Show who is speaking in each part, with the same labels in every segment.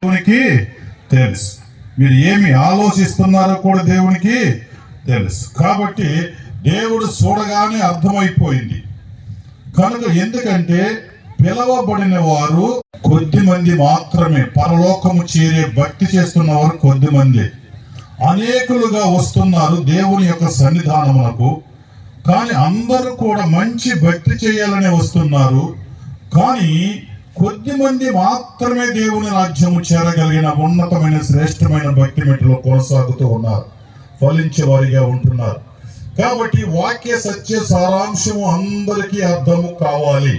Speaker 1: దేవునికి తెలుసు. మీరు ఏమి ఆలోచిస్తున్నారో కూడా దేవునికి తెలుసు. కాబట్టి దేవుడు చూడగానే అర్థమైపోయింది కనుక. ఎందుకంటే పిలవబడిన వారు కొద్ది మంది మాత్రమే, పరలోకము చేరే భక్తి చేస్తున్న వారు కొద్ది మంది. అనేకులుగా వస్తున్నారు దేవుని యొక్క సన్నిధానమునకు, కానీ అందరూ కూడా మంచి భక్తి చేయాలని వస్తున్నారు. కానీ కొద్ది మంది మాత్రమే దేవుని రాజ్యము చేరగలిగిన ఉన్నతమైన శ్రేష్టమైన భక్తి మెట్టులో కొనసాగుతూ ఉన్నారు, ఫలించే వారిగా ఉంటున్నారు. కాబట్టి వాక్య సత్య సారాంశము అందరికీ అర్థము కావాలి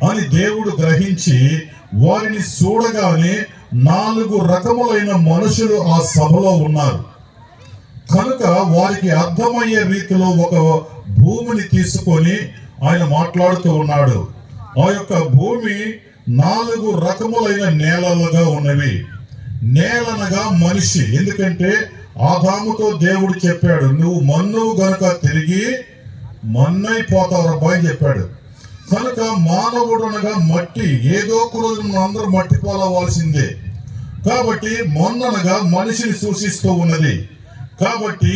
Speaker 1: అని దేవుడు గ్రహించి వారిని చూడగానే 4 రకములైన మనుషులు ఆ సభలో ఉన్నారు కనుక వారికి అర్థమయ్యే రీతిలో ఒక భూమిని తీసుకొని ఆయన మాట్లాడుతూ ఉన్నాడు. ఆ యొక్క భూమి 4 రకములైన నేలలుగా ఉన్నవి. నేలనగా మనిషి, ఎందుకంటే ఆదాముతో దేవుడు చెప్పాడు, నువ్వు మన్నువు గనుక తిరిగి మన్నైపోతావు రబ్బాయి చెప్పాడు. కనుక మానవుడు అనగా మట్టి, ఏదో ఒక రోజు అందరూ మట్టి పోలవలసిందే. కాబట్టి మొన్ననగా మనిషిని సూచిస్తూ ఉన్నది. కాబట్టి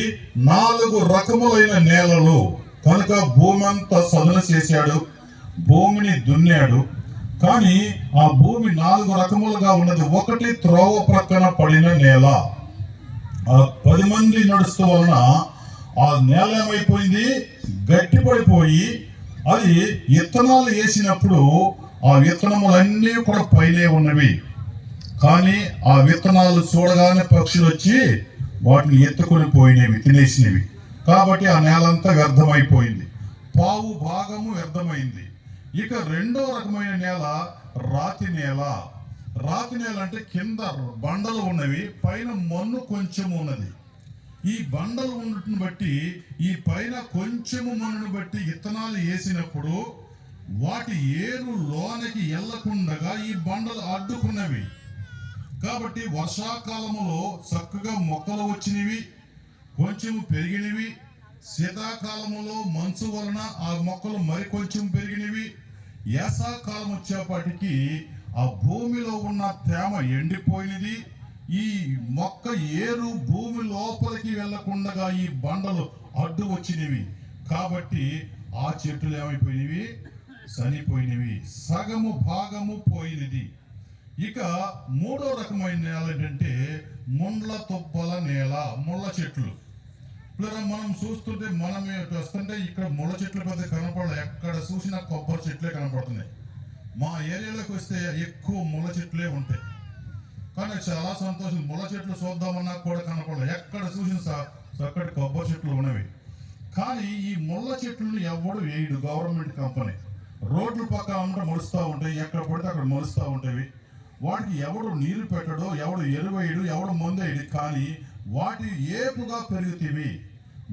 Speaker 1: 4 రకములైన నేలలు కనుక భూమి అంతా సదును చేశాడు, భూమిని దున్నాడు. కానీ ఆ భూమి 4 రకములుగా ఉన్నది. ఒకటి త్రోవ ప్రక్కన పడిన నేల. 10 మంది నడుస్తూ వలన ఆ నేల ఏమైపోయింది, గట్టిపడిపోయి అది విత్తనాలు వేసినప్పుడు ఆ విత్తనములన్నీ కూడా పైనే ఉన్నవి. కానీ ఆ విత్తనాలు చూడగానే పక్షులు వచ్చి వాటిని ఎత్తుకొని పోయినవి, తినేసినవి. కాబట్టి ఆ నేలంతా వ్యర్థమైపోయింది, పావు భాగము వ్యర్థమైంది. ఇక రెండో రకమైన నేల రాతి నేల. రాతి నేల అంటే కింద బండలు ఉన్నవి, పైన మన్ను కొంచెం ఉన్నది. ఈ బండలు ఉన్నట్టుని బట్టి, ఈ పైన కొంచెము మన్నును బట్టి విత్తనాలు వేసినప్పుడు వాటి ఏరు లోనికి వెళ్ళకుండగా ఈ బండలు అడ్డుకున్నవి. కాబట్టి వర్షాకాలంలో చక్కగా మొక్కలు వచ్చినవి, కొంచెం పెరిగినవి. శీతాకాలంలో మంచు వలన ఆ మొక్కలు మరి కొంచెం పెరిగినవి. వేసవకాలం వచ్చేపటికి ఆ భూమిలో ఉన్న తేమ ఎండిపోయినది. ఈ మొక్క ఏరు భూమి లోపలికి వెళ్లకుండా ఈ బండలు అడ్డు వచ్చినవి. కాబట్టి ఆ చెట్లు ఏమైపోయినవి, చనిపోయినవి, సగము భాగము పోయినది. ఇక మూడో రకమైన నేల ఏంటంటే ముండ్ల తుప్పల నేల, ముళ్ళ చెట్లు. మనం చూస్తుంటే మనం వస్తుంటే ఇక్కడ ముళ్ళ చెట్లు పెద్ద కనపడలేదు, ఎక్కడ చూసినా కొబ్బరి చెట్లే కనపడుతున్నాయి. మా ఏరియాలోకి వస్తే ఎక్కువ ముళ్ళ చెట్లే ఉంటాయి. కానీ చాలా సంతోషం, ముళ్ళ చెట్లు చూద్దామన్నా కూడా కనపడలేదు, ఎక్కడ చూసిన చక్కటి కొబ్బరి చెట్లు ఉన్నవి. కానీ ఈ ముళ్ళ చెట్లను ఎవడు వేయడు, గవర్నమెంట్ కంపెనీ. రోడ్ల పక్కన అమ్మట మొలుస్తూ ఉంటాయి, ఎక్కడ పడితే అక్కడ మొలుస్తూ ఉంటాయి. వాటికి ఎవడు నీరు పెట్టడో, ఎవడు ఎరువేయడు, ఎవడు మందేయడు. కానీ వాటి ఏపుగా పెరుగుతీవి.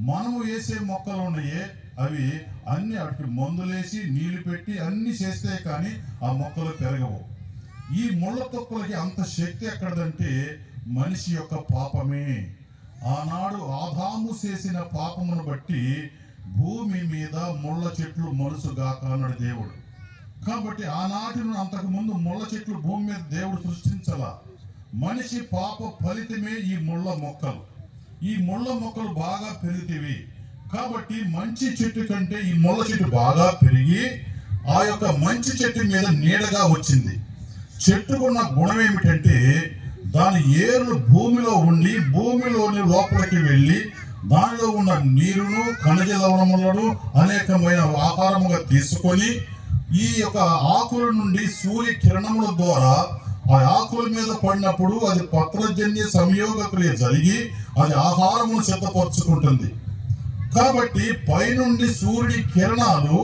Speaker 1: మనము వేసే మొక్కలు ఉన్నాయే అవి అన్ని వాటికి మందులేసి నీళ్లు పెట్టి అన్ని చేస్తే కానీ ఆ మొక్కలు పెరగవు. ఈ ముళ్ళ తొక్కలకి అంత శక్తి ఎక్కడదంటే మనిషి యొక్క పాపమే. ఆనాడు ఆదాము చేసిన పాపమును బట్టి భూమి మీద ముళ్ళ చెట్లు మనుసుగాక అన్నాడు దేవుడు. కాబట్టి ఆనాటి నుండి అంతకు ముందు ముళ్ళ చెట్లు భూమి మీద దేవుడు సృష్టించాల. మనిషి పాప ఫలితమే ఈ ముళ్ళ మొక్కలు. ఈ ముళ్ళ మొక్కలు బాగా పెరిగితేవి. కాబట్టి మంచి చెట్టు కంటే ఈ ముళ్ళ చెట్టు బాగా పెరిగి ఆ యొక్క మంచి చెట్టు మీద నీడగా వచ్చింది. చెట్టుకున్న గుణం ఏమిటంటే దాని ఏర్లు భూమిలో ఉండి భూమిలోని లోపలికి వెళ్ళి దానిలో ఉన్న నీరును, ఖనిజ లవణములను అనేకమైన ఆహారముగా తీసుకొని ఈ యొక్క ఆకుల నుండి సూర్య కిరణముల ద్వారా ఆ ఆకుల మీద పడినప్పుడు అది పత్రజన్య సంయోగ క్రియ జరిగి అది ఆహారమును సిద్ధపరచుకుంటుంది. కాబట్టి పైనుండి సూర్యుడి కిరణాలు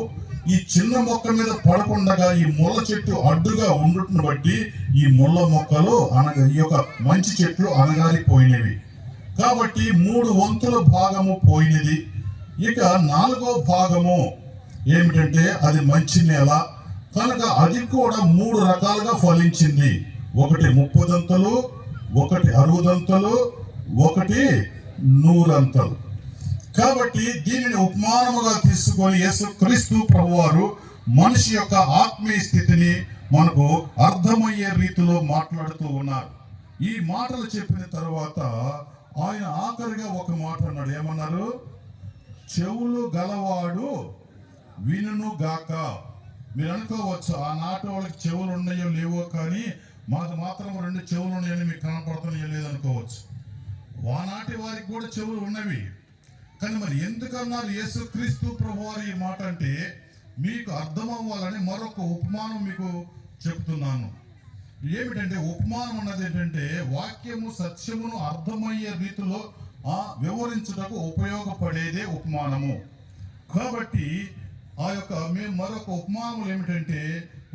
Speaker 1: ఈ చిన్న మొక్క మీద పడకుండా ఈ ముళ్ళ చెట్టు అడ్డుగా ఉండటం బట్టి ఈ ముళ్ళ మొక్కలు ఈ యొక్క మంచి చెట్లు అనగారిపోయినవి. కాబట్టి 3 వంతుల భాగము పోయినది. ఇక 4వ భాగము ఏమిటంటే అది మంచి నేల కనుక అది కూడా 3 రకాలుగా ఫలించింది. ఒకటి 30 దంతలు, ఒకటి 60 దంతలు, ఒకటి 100 దంతలు. కాబట్టి దీనిని ఉపమానముగా తీసుకొని యేసుక్రీస్తు ప్రభువారు మనిషి యొక్క ఆత్మీయ స్థితిని మనకు అర్థమయ్యే రీతిలో మాట్లాడుతూ ఉన్నారు. ఈ మాటలు చెప్పిన తర్వాత ఆయన ఆఖరిగా ఒక మాట అన్నాడు. ఏమన్నారు? చెవులు గలవాడు వినును గాక. మీరు అనుకోవచ్చు, ఆనాటి వాళ్ళకి చెవులు ఉన్నాయో లేవో, కానీ మాకు మాత్రం 2 చెవులు ఉన్నాయని మీకు కనపడుతున్నాయో లేదనుకోవచ్చు. ఆనాటి వారికి కూడా చెవులు ఉన్నవి. కానీ మరి ఎందుకన్నారు యేసుక్రీస్తు ప్రభువారు ఈ మాట అంటే, మీకు అర్థం అవ్వాలని మరొక ఉపమానం మీకు చెప్తున్నాను. ఏమిటంటే, ఉపమానం అన్నది ఏంటంటే వాక్యము సత్యమును అర్థమయ్యే రీతిలో వివరించుటకు ఉపయోగపడేదే ఉపమానము. కాబట్టి మేము మరొక ఉపమానం ఏమిటంటే,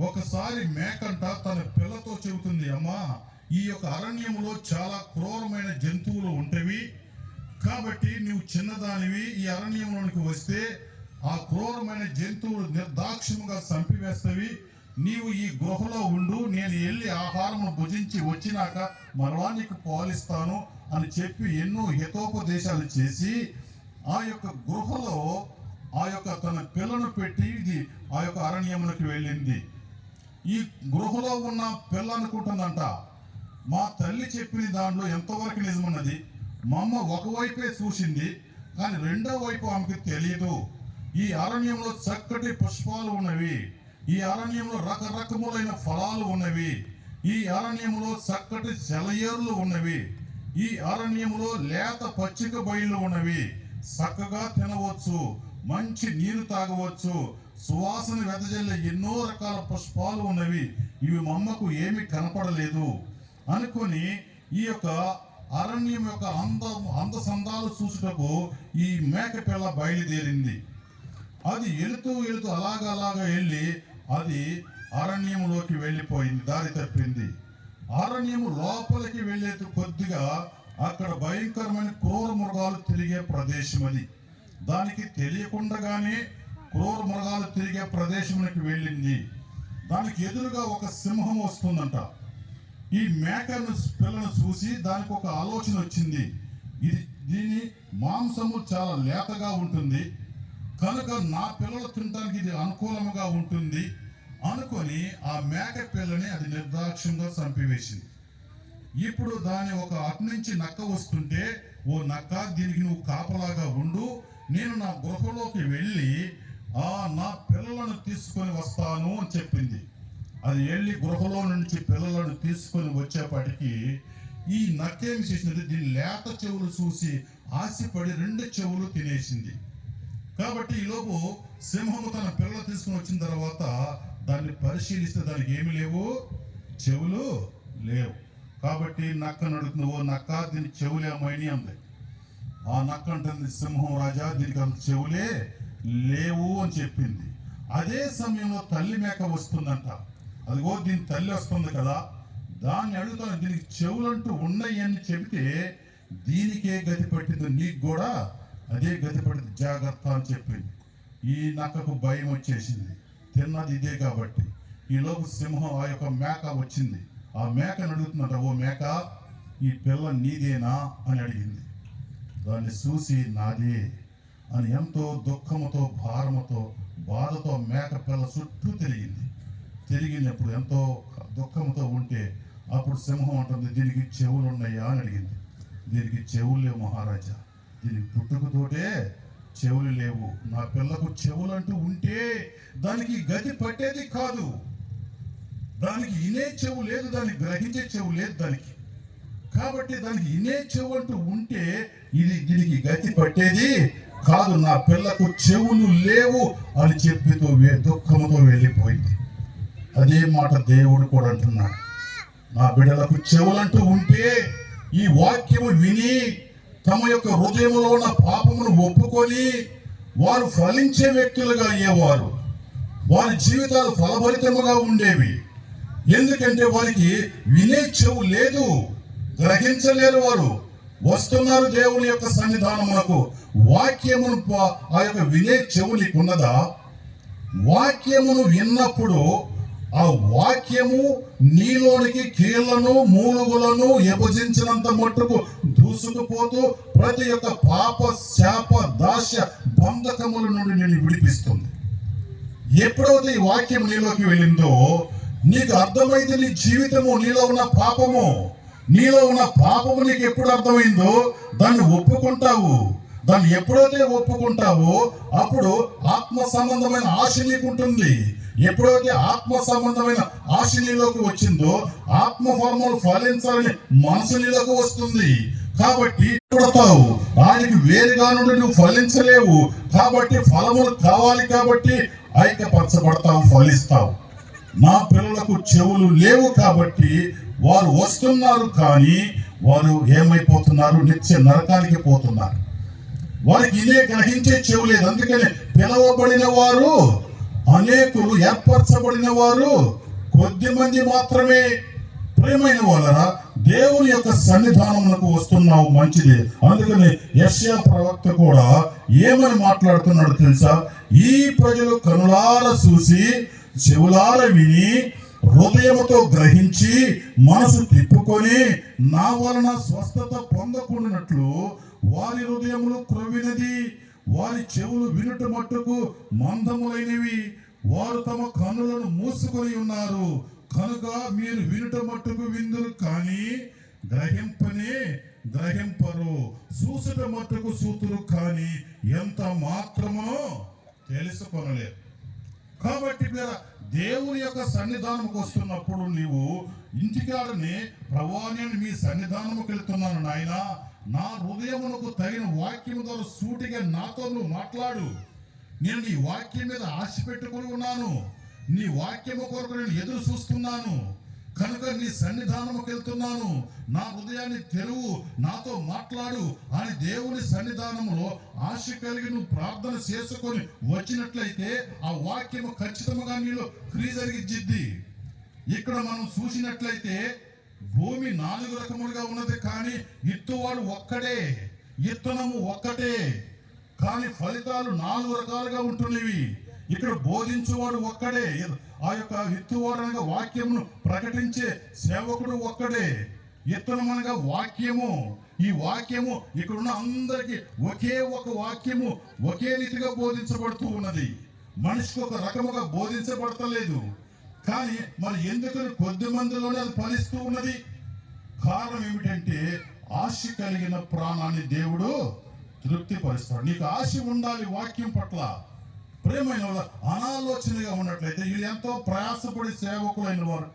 Speaker 1: ఒకసారి మేకంట తన పిల్లతో చెబుతుంది, అమ్మా, ఈ యొక్క అరణ్యములో చాలా క్రూరమైన జంతువులు ఉంటవి, కాబట్టి నువ్వు చిన్నదానివి, ఈ అరణ్యంలోనికి వస్తే ఆ క్రూరమైన జంతువులు నిర్దాక్ష్యముగా చంపివేస్తవి, నీవు ఈ గృహలో ఉండు, నేను వెళ్ళి ఆహారము భుజించి వచ్చినాక మరలా నీకు పాలిస్తాను అని చెప్పి ఎన్నో హితోపదేశాలు చేసి ఆ యొక్క గృహలో ఆ యొక్క తన పిల్లను పెట్టి ఆ యొక్క అరణ్యములకు వెళ్ళింది. ఈ గృహలో ఉన్న పిల్ల అనుకుంటుందంట, మా తల్లి చెప్పిన దాంట్లో ఎంతవరకు నిజమన్నది. మా అమ్మ ఒకవైపే చూసింది, కానీ రెండో వైపు ఆమెకు తెలియదు. ఈ అరణ్యంలో చక్కటి పుష్పాలు ఉన్నవి, ఈ అరణ్యంలో రకరకములైన ఫలాలు ఉన్నవి, ఈ అరణ్యంలో చక్కటి సెలయేర్లు ఉన్నవి, ఈ అరణ్యంలో లేత పచ్చిక బయళ్ళు ఉన్నవి, చక్కగా తినవచ్చు, మంచి నీరు తాగవచ్చు, సువాసన వెదజల్లే ఎన్నో రకాల పుష్పాలు ఉన్నవి, ఇవి మా అమ్మకు ఏమీ కనపడలేదు అనుకొని ఈ యొక్క అరణ్యం యొక్క అందసందాలు చూసుటకు ఈ మేకపిల్ల బయలుదేరింది. అది వెళుతూ అలాగా వెళ్ళి అది అరణ్యంలోకి వెళ్ళిపోయింది, దారి తప్పింది. అరణ్యము లోపలికి వెళ్ళే కొద్దిగా అక్కడ భయంకరమైన క్రూర మృగాలు తిరిగే ప్రదేశం అది. దానికి తెలియకుండానే క్రూర మృగాలు తిరిగే ప్రదేశానికి వెళ్ళింది. దానికి ఎదురుగా ఒక సింహం వస్తుందంట. ఈ మేకను పిల్లను చూసి దానికి ఒక ఆలోచన వచ్చింది, దీని మాంసము చాలా లేతగా ఉంటుంది కనుక నా పిల్లలు తినడానికి ఇది అనుకూలముగా ఉంటుంది అనుకొని ఆ మేక పిల్లని అది నిర్దాక్ష్యంగా చంపివేసింది. ఇప్పుడు దాని ఒక అటు నుంచి నక్క వస్తుంటే, ఓ నక్క, దీనికి నువ్వు కాపలాగా ఉండు, నేను నా గృహలోకి వెళ్ళి నా పిల్లలను తీసుకొని వస్తాను అని చెప్పింది. అది వెళ్ళి గృహలో నుంచి పిల్లలను తీసుకొని వచ్చేప్పటికి ఈ నక్కేమి చేసినది, దీని లేత చెవులు చూసి ఆశపడి 2 చెవులు తినేసింది. కాబట్టి ఈలోపు సింహము తన పిల్లలు తీసుకుని వచ్చిన తర్వాత దాన్ని పరిశీలిస్తే దానికి ఏమి లేవు, చెవులు లేవు. కాబట్టి నక్కను అడుగుతుంది, ఓ నక్క, దీని చెవులేమైనా అంది. ఆ నక్క అంటుంది, సింహం రాజా, దీనికి అంత చెవులే లేవు అని చెప్పింది. అదే సమయంలో తల్లి మేక వస్తుందంట. అదిగో దీని తల్లి వస్తుంది కదా, దాన్ని అడుగుతాను, దీనికి చెవులంటూ ఉన్నాయి అని చెబితే దీనికే గతి పట్టింది, నీకు కూడా అదే గతి పట్టింది, జాగ్రత్త అని చెప్పింది. ఈ నక్కకు భయం వచ్చేసింది, తిన్నది ఇదే కాబట్టి. ఈలోపు సింహం ఆ యొక్క మేక వచ్చింది. ఆ మేకను అడుగుతుందట, ఓ మేక, ఈ పిల్ల నీదేనా అని అడిగింది. దాన్ని చూసి నాదే అని ఎంతో దుఃఖముతో, భారముతో, బాధతో మేక పిల్ల చుట్టూ తిరిగినప్పుడు ఎంతో దుఃఖంతో ఉంటే అప్పుడు సింహం అంటుంది, దీనికి చెవులు ఉన్నాయా అని అడిగింది. దీనికి చెవులు లేవు మహారాజా, దీనికి పుట్టుకతోటే చెవులు లేవు. నా పిల్లకు చెవులు అంటూ ఉంటే దానికి గతి పట్టేది కాదు, దానికి ఇనే చెవు లేదు, దానికి గ్రహించే చెవు లేదు దానికి. కాబట్టి దానికి ఇనే చెవు అంటూ ఉంటే దీనికి గతి పట్టేది కాదు, నా పిల్లకు చెవులు లేవు అని చెప్పితో దుఃఖంతో వెళ్ళిపోయింది. అదే మాట దేవుడు కూడా అంటున్నాడు, నా బిడ్డలకు చెవులంటూ ఉంటే ఈ వాక్యము విని తమ యొక్క హృదయంలో ఉన్న పాపమును ఒప్పుకొని వారు ఫలించే వ్యక్తులుగా అయ్యేవారు. వారి జీవితాలు ఫలభరితముగా ఉండేవి. ఎందుకంటే వారికి వినే చెవు లేదు, గ్రహించలేరు. వారు వస్తున్నారు దేవుని యొక్క సన్నిధానమునకు, వాక్యమును ఆ యొక్క వినే చెవు నీకున్నదా? వాక్యమును విన్నప్పుడు ఆ వాక్యము నీలోనికి కీళ్లను మూలుగులను విభజించినంత మట్టుకు దూసుకుపోతూ ప్రతి ఒక్క పాప శాప దాస్య బంధకముల నుండి నేను విడిపిస్తుంది. ఎప్పుడైతే ఈ వాక్యం నీలోకి వెళ్ళిందో నీకు అర్థమైంది నీ జీవితము, నీలో ఉన్న పాపము. నీలో ఉన్న పాపము నీకు ఎప్పుడు అర్థమైందో దాన్ని ఒప్పుకుంటావు. దాన్ని ఎప్పుడైతే ఒప్పుకుంటావో అప్పుడు ఆత్మ సంబంధమైన ఆశ నీకుంటుంది. ఎప్పుడైతే ఆత్మ సంబంధమైన ఆశ నీలోకి వచ్చిందో ఆత్మ ఫలములు ఫలించాలని మనసు నీలోకి వస్తుంది. కాబట్టి పడతావు, ఆయనకి వేరుగా నుండి నువ్వు ఫలించలేవు. కాబట్టి ఫలములు కావాలి, కాబట్టి ఐక్యపరచబడతావు, ఫలిస్తావు. నా పిల్లలకు చెవులు లేవు కాబట్టి వారు వస్తున్నారు, కానీ వారు ఏమైపోతున్నారు? నిత్య నరకానికి పోతున్నారు. వారికి ఇదే గ్రహించే చెవు లేదు. అందుకని పిలవబడిన వారు అనేకులు, ఏర్పరచబడిన వారు కొద్ది మంది మాత్రమే. ప్రియమైన వాళ్ళరా, దేవుని యొక్క సన్నిధానములకు వస్తున్నావు, మంచిది. అందుకని యెషయా ప్రవక్త కూడా ఏమని మాట్లాడుతున్నాడు తెలుసా? ఈ ప్రజలు కనులార చూసి, చెవులార విని, హృదయముతో గ్రహించి, మనసు తిప్పుకొని నా వలన స్వస్థత పొందకుండానట్లు వారి హృదయములు క్రొవ్వినది, వారి చెవులు వినుట మట్టుకు మందములైనవి, వారు తమ కన్నులను మూసుకొని ఉన్నారు. కనుక మీరు వినుట మట్టుకు విందురు, కానీ గ్రహింపరు, చూసుట మట్టుకు చూతురు, కానీ ఎంత మాత్రమో తెలుసుకొనలేరు. కాబట్టి దేవుని యొక్క సన్నిధానంకి వస్తున్నప్పుడు నీవు ఇంటికాడని, ప్రభువా నేను మీ సన్నిధానముకి వెళ్తున్నాను నాయన, నా హృదయమునకు తగిన వాక్యం ద్వారా సూటిగా నాతో నువ్వు మాట్లాడు. నేను నీ వాక్యం మీద ఆశ పెట్టుకుని ఉన్నాను, నీ వాక్యము కొరకు నేను ఎదురు చూస్తున్నాను, కనుక నీ సన్నిధానముకి వెళ్తున్నాను, నా హృదయాన్ని తెరువు, నాతో మాట్లాడు అని దేవుని సన్నిధానంలో ఆశ కలిగి నువ్వు ప్రార్థన చేసుకొని వచ్చినట్లయితే ఆ వాక్యము ఖచ్చితంగా నీలో క్రియ జరిగిద్ది. ఇక్కడ మనం చూసినట్లయితే భూమి 4 రకములుగా ఉన్నది, కానీ ఇత్తువాడు ఒక్కడే, ఇత్తనము ఒక్కటే, కానీ ఫలితాలు 4 రకాలుగా ఉంటున్నవి. ఇక్కడ బోధించువాడు ఒక్కడే, ఆ యొక్క విత్తువాడు అనగా వాక్యమును ప్రకటించే సేవకుడు ఒక్కడే. ఇత్తనం అనగా వాక్యము. ఈ వాక్యము ఇక్కడ ఉన్న అందరికి ఒకే ఒక వాక్యము ఒకే రీతిగా బోధించబడుతూ ఉన్నది. మనిషికి ఒక రకముగా బోధించబడతలేదు. కానీ మరి ఎందుకని కొద్ది మందిలోనే అది ఫలిస్తూ ఉన్నది? కారణం ఏమిటంటే ఆశ కలిగిన ప్రాణాన్ని దేవుడు తృప్తిపరుస్తాడు. నీకు ఆశ ఉండాలి వాక్యం పట్ల. ప్రేమైన అనాలోచనగా ఉన్నట్లయితే వీళ్ళు ఎంతో ప్రయాసపడి సేవకులైన వారు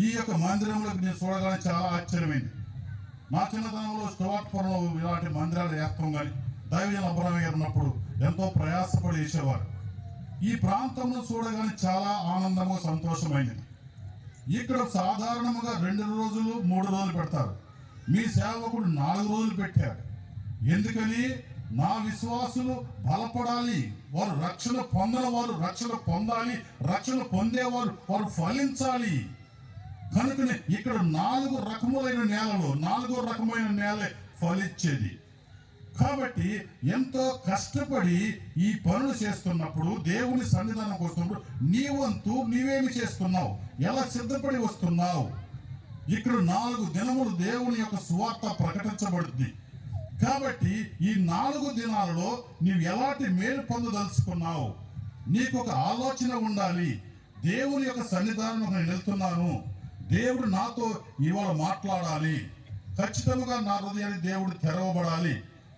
Speaker 1: ఈ యొక్క మందిరంలోకి నేను చూడగానే చాలా ఆశ్చర్యమైంది. నా చిన్నతనంలో స్టోవాట్పురంలో ఇలాంటి మందిరాలు వేస్తాం, కానీ దైవజన అబ్రహం గారు ఉన్నప్పుడు ఎంతో ప్రయాసపడి వేసేవారు. ఈ ప్రాంతంలో చూడగానే చాలా ఆనందము, సంతోషమైనది. ఇక్కడ సాధారణంగా 2 రోజులు 3 రోజులు పెడతారు. మీ సేవకుడు 4 రోజులు పెట్టారు. ఎందుకని? నా విశ్వాసులు బలపడాలి, వారు రక్షణ పొందని వారు రక్షణ పొందాలి, రక్షణ పొందేవారు వారు ఫలించాలి. కనుకనే ఇక్కడ 4 రకములైన నేలలో 4 రకమైన నేలే ఫలించేది. కాబట్టి ఎంతో కష్టపడి ఈ పనులు చేస్తున్నప్పుడు, దేవుని సన్నిధానం వస్తున్నప్పుడు నీ వంతు నీవేమి చేస్తున్నావు, ఎలా సిద్ధపడి వస్తున్నావు? ఇక్కడ 4 దినములు దేవుని యొక్క సువార్త ప్రకటించబడుతుంది. కాబట్టి ఈ 4 దినాలలో నీవు ఎలాంటి మేలు పొందదలుచుకున్నావు? నీకు ఒక ఆలోచన ఉండాలి. దేవుని యొక్క సన్నిధానం నేను వెళ్తున్నాను, దేవుడు నాతో ఇవాళ మాట్లాడాలి, ఖచ్చితంగా నా హృదయాన్ని దేవుడు తెరవబడాలి,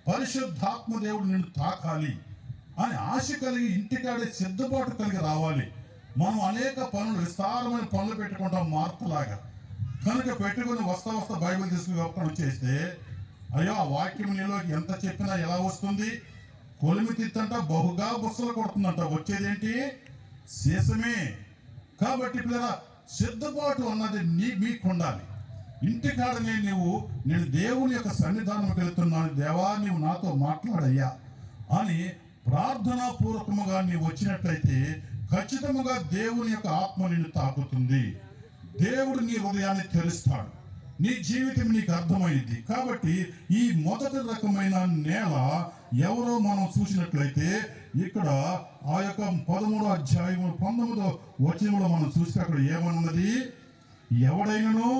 Speaker 1: పరిశుద్ధాత్మ దేవుడు నిన్ను తాకాలి అని ఆశ కలిగి ఇంటికాడే సిద్ధపాటు కలిగి రావాలి. మనం అనేక పనులు, విస్తారమైన పనులు పెట్టుకుంటాం మార్పులాగా. కనుక పెట్టుకుని వస్తా బైబిల్ తీసుకుని ఒక్కడు చేస్తే, అయ్యో ఆ వాక్యం నీలోకి ఎంత చెప్పినా ఎలా వస్తుంది? కొలిమి తిత్తంట బహుగా బుస్సలు కొడుతుందంట. వచ్చేదేంటి? శేషమే. కాబట్టి పిల్లరా, సిద్ధపాటు అన్నది మీకు ఉండాలి. ఇంటికాడనే నేను దేవుని యొక్క సన్నిధానంకి వెళ్తున్నాను, దేవా నీవు నాతో మాట్లాడయ్యా అని ప్రార్థనా పూర్వకముగా నీవు వచ్చినట్లయితే ఖచ్చితంగా దేవుని యొక్క ఆత్మ నిన్ను తాకుతుంది. దేవుడు నీ హృదయాన్ని తెరుస్తాడు, నీ జీవితం నీకు అర్థమైంది. కాబట్టి ఈ మొదటి రకమైన నేల ఎవరో మనం చూసినట్లయితే ఇక్కడ ఆ యొక్క 13వ అధ్యాయం 19వ వచనంలో మనం చూస్తే అక్కడ ఏమన్నది? ఎవడైనను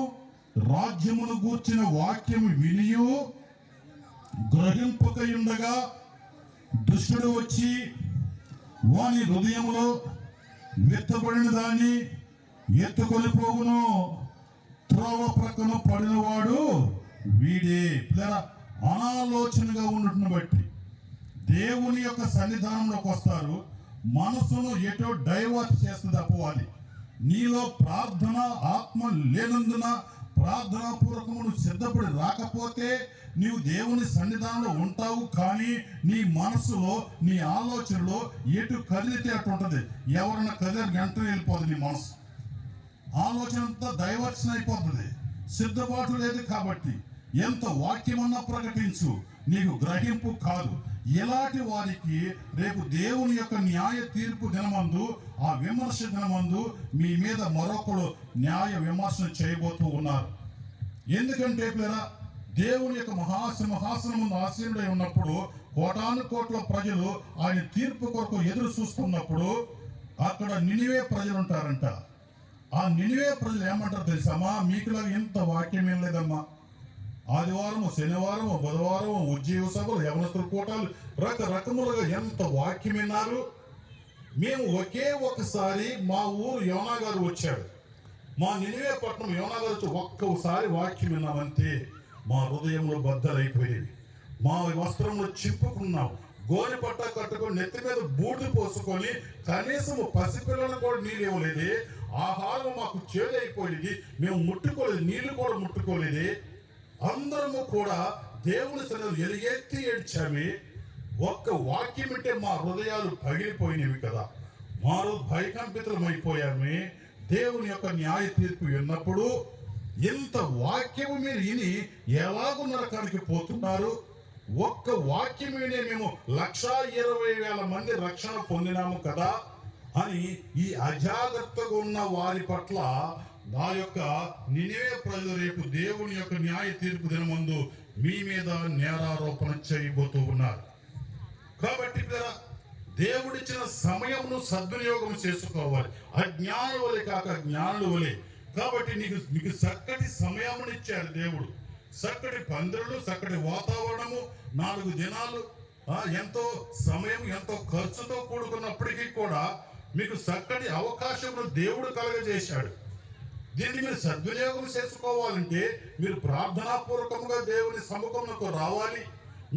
Speaker 1: రాజ్యమును గూర్చిన వాక్యము వినియు గ్రహింపకయుండగా దుష్టుడు వచ్చి వాని హృదయములో విత్తబడిన దాన్ని ఎత్తుకొని పోవును, త్రోవ ప్రక్కన పడినవాడు వీడే. అనాలోచనగా ఉండటం బట్టి దేవుని యొక్క సన్నిధానంలోకి వస్తారు, మనసును ఎటో డైవర్ట్ చేస్తుంది అపవాది. నీలో ప్రార్థన ఆత్మ లేనందున ప్రార్థనా పూర్వకము నువ్వు సిద్ధపడి రాకపోతే నీవు దేవుని సన్నిధానంలో ఉంటావు, కానీ నీ మనసులో నీ ఆలోచనలో ఎటు కదిలితే అటు ఉంటుంది. ఎవరన్నా కదిలి వెంటనే వెళ్ళిపోతుంది నీ మనసు, ఆలోచన అంతా డైవర్షన్ అయిపోతుంది. సిద్ధపాటు లేదు కాబట్టి ఎంత వాక్యమన్నా ప్రకటించు, నీకు గ్రహింపు కాదు. ఇలాంటి వారికి రేపు దేవుని యొక్క న్యాయ తీర్పు దినమందు, ఆ విమర్శ దినమందు మీ మీద మరొకడు న్యాయ విమర్శన చేయబోతూ ఉన్నారు. ఎందుకంటే దేవుని యొక్క మహాసింహాసనం ముందు ఆసీనుడై ఉన్నప్పుడు కోటాను కోట్ల ప్రజలు ఆయన తీర్పు కొరకు ఎదురు చూస్తున్నప్పుడు అక్కడ నినివే ప్రజలు ఉంటారంట. ఆ నినివే ప్రజలు ఏమంటారు తెలుసామా? మీకులా ఇంత వాక్యం ఏం లేదమ్మా, ఆదివారం శనివారం బుధవారం ఉద్యోగ సభలు యవనస్తుల కూటాలు రకరకములుగా ఎంత వాక్యం విన్నారు. మేము ఒకే ఒకసారి మా ఊరు యోనా గారు వచ్చాడు, మా నినివే పట్టణం యోనా గారు వచ్చి ఒక్కసారి వాక్యం విన్నామంతే మా హృదయంలో బద్దలైపోయేవి. మా వస్త్రంలో చింపుకున్నాం, గోని పట్ట కట్టుకొని నెత్తి మీద బూడిద పోసుకొని కనీసం పసిపిల్లలు కూడా నీళ్ళు ఇవ్వలేదే, ఆహారం మాకు చేదైపోయేది, మేము ముట్టుకోలేదు, నీళ్లు కూడా ముట్టుకోలేదే. అందరము కూడా దేవుని సన్నిధిలో ఎలుగెత్తి ఏడ్చామే. ఒక్క వాక్యం అంటే మా హృదయాలు పగిలిపోయినవి కదా, మారు భయకంపితులమైపోయామే. దేవుని యొక్క న్యాయ తీర్పు విన్నప్పుడు ఇంత వాక్యము మీరు విని ఎలాగూ నరకానికి పోతున్నారు? ఒక్క వాక్యం వినే మేము 1,20,000 మంది రక్షణ పొందినాము కదా అని ఈ అజాగ్రత్తగా ఉన్న వారి పట్ల నా యొక్క నినివే ప్రజలు రేపు దేవుని యొక్క న్యాయ తీర్పు దినమందు మీ మీద నేరారోపణ చేయబోతూ ఉన్నారు. కాబట్టి దేవుడిచ్చిన సమయమును సద్వినియోగం చేసుకోవాలి, అజ్ఞానుల వలె కాక జ్ఞానుల వలె. కాబట్టి నీకు చక్కటి సమయమునిచ్చాడు దేవుడు, చక్కటి పందిరులు, చక్కటి వాతావరణము, 4 దినాలు, ఎంతో సమయం ఎంతో ఖర్చుతో కూడుకున్నప్పటికీ కూడా మీకు చక్కటి అవకాశమును దేవుడు కలుగజేశాడు. దీన్ని మీరు సద్వినియోగం చేసుకోవాలంటే మీరు ప్రార్థనాపూర్వకంగా దేవుని సముఖంలోకి రావాలి.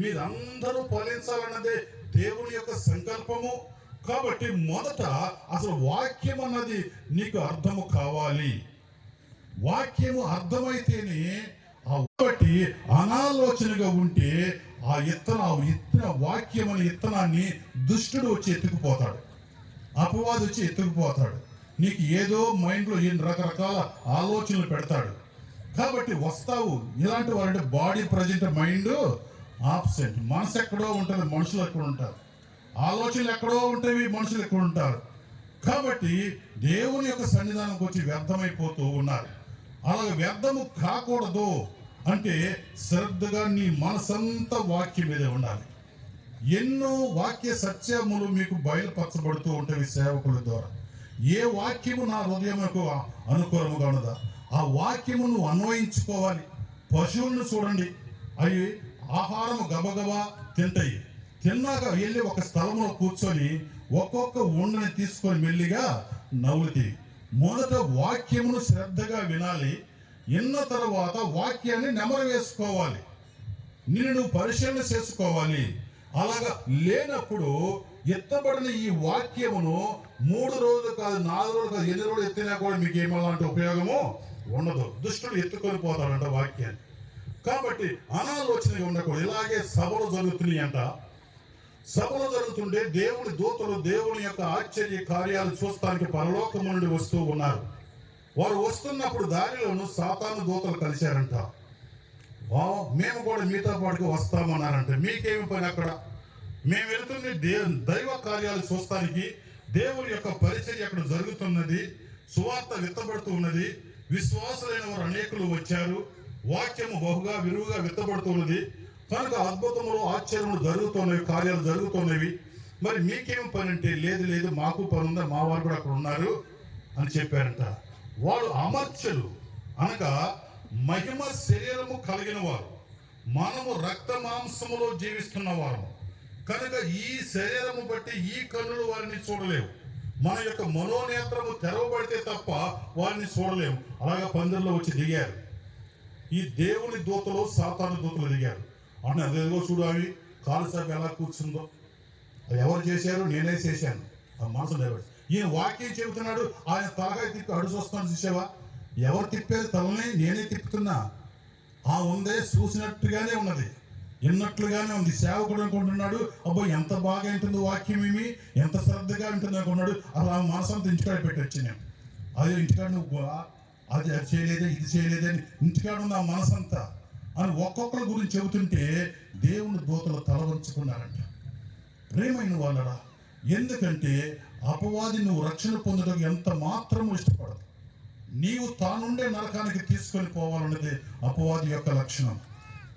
Speaker 1: మీరందరూ ఫలించాలన్నదే దేవుని యొక్క సంకల్పము. కాబట్టి మొదట అసలు వాక్యం అన్నది నీకు అర్థము కావాలి. వాక్యము అర్థమైతేనే కాబట్టి అనాలోచనగా ఉంటే ఆ ఇత్తన వాక్యం అనే ఇత్తనాన్ని దుష్టుడు వచ్చి ఎత్తుకుపోతాడు, అపవాది వచ్చి ఎత్తుకుపోతాడు. నీకు ఏదో మైండ్లో రకరకాల ఆలోచనలు పెడతాడు. కాబట్టి వస్తావు ఇలాంటి వారంటే బాడీ ప్రజెంట్, మైండ్ ఆబ్సెంట్. మనసు ఎక్కడో ఉంటుంది, మనుషులు ఎక్కడ ఉంటారు. ఆలోచనలు ఎక్కడో ఉంటాయి, మనుషులు ఎక్కడ ఉంటారు. కాబట్టి దేవుని యొక్క సన్నిధానంకి వచ్చి వ్యర్థమైపోతూ ఉన్నారు. అలాగే వ్యర్థము కాకూడదు అంటే శ్రద్ధగా నీ మనసంతా వాక్యం మీదే ఉండాలి. ఎన్నో వాక్య సత్యములు మీకు బయలుపరచబడుతూ ఉంటాయి సేవకుల ద్వారా. ఏ వాక్యము నా హృదయముకు అనుకూలముగా ఉన్నదా ఆ వాక్యము నువ్వు అన్వయించుకోవాలి. పశువులను చూడండి, అవి ఆహారము గబగబా తింటాయి. తిన్నాక వెళ్ళి ఒక స్థలంలో కూర్చొని ఒక్కొక్క ఉండని తీసుకొని మెల్లిగా నవ్వుతాయి. మొదట వాక్యమును శ్రద్ధగా వినాలి, విన్న తర్వాత వాక్యాన్ని నెమరు వేసుకోవాలి, నిన్ను పరిశీలన చేసుకోవాలి. అలాగా లేనప్పుడు ఎత్తబడిన ఈ వాక్యమును 3 రోజులు కాదు, 4 రోజులు కాదు, 8 రోజులు ఎత్తినా కూడా మీకు ఏమలాంటి ఉపయోగము ఉండదు. దుష్టుడు ఎత్తుకొని పోతాడంట వాక్యాన్ని. కాబట్టి అనాలోచనగా ఉండకూడదు. ఇలాగే సభలు జరుగుతున్నాయి అంట. సభలు జరుగుతుంటే దేవుని దూతలు దేవుని యొక్క ఆశ్చర్య కార్యాలు చూస్తానికి పరలోకము నుండి వస్తూ ఉన్నారు. వారు వస్తున్నప్పుడు దారిలోను సాతాను దూతలు కలిశారంట. మేము కూడా మీతో పాటుగా వస్తామన్నారంటే మీకేమి పని అక్కడ? మేము వెళుతుంది దైవ కార్యాలు చూస్తానికి, దేవుని యొక్క పరిచర్య అక్కడ జరుగుతున్నది, సువార్త విత్తబడుతూ ఉన్నది, విశ్వాసులైన వారు అనేకులు వచ్చారు, వాక్యము బహుగా విరువుగా విత్తబడుతున్నది కనుక అద్భుతములు ఆశ్చర్యములు జరుగుతున్నవి, కార్యాలు జరుగుతున్నవి. మరి మీకేం పని అంటే లేదు మాకు పని ఉందా, మా వారు కూడా అక్కడ ఉన్నారు అని చెప్పారంట. వాడు అమర్చలు అనగా మహిమ శరీరము కలిగిన వారు, మనము రక్త మాంసములో జీవిస్తున్న వారు కనుక ఈ శరీరము బట్టి ఈ కన్నులు వారిని చూడలేవు. మన యొక్క మనోనేత్రము తెరవబడితే తప్ప వారిని చూడలేము. అలాగే పందిరిలో వచ్చి దిగారు. ఈ దేవుని దూతలు సాతాను దూతలు దిగారు. అంటే అదేదో చూడు, అవి కాలు సాగు ఎలా కూర్చుందో, అది ఎవరు చేశారు? నేనే చేశాను. ఆ మనసు నిలబడి ఈయన వాక్యం చెబుతున్నాడు. ఆయన తలగా తిప్పి అడుగు వస్తాను, చూసావా? ఎవరు తిప్పారు తలని? నేనే తిప్పుతున్నా. ఆ ఉందే, చూసినట్టుగానే ఉన్నది, విన్నట్లుగానే ఉంది. సేవకుడు అనుకుంటున్నాడు, అబ్బాయి ఎంత బాగా వింటుంది వాక్యం, ఏమి ఎంత శ్రద్ధగా వింటుంది అనుకున్నాడు. అలా మనసంతా ఇంటికాడ పెట్టొచ్చు నేను. అదే ఇంటికాడ నువ్వు అది చేయలేదే, ఇది చేయలేదే అని ఇంటికాడ ఉన్న ఆ మనసంతా అని ఒక్కొక్కరి గురించి చెబుతుంటే దేవుని దూతలు తల వంచుకున్నారంట. ప్రేమైన వాళ్ళరా, ఎందుకంటే అపవాది నువ్వు రక్షణ పొందడం ఎంత మాత్రం ఇష్టపడదు. నీవు తానుండే నరకానికి తీసుకొని పోవాలన్నది అపవాది యొక్క లక్షణం.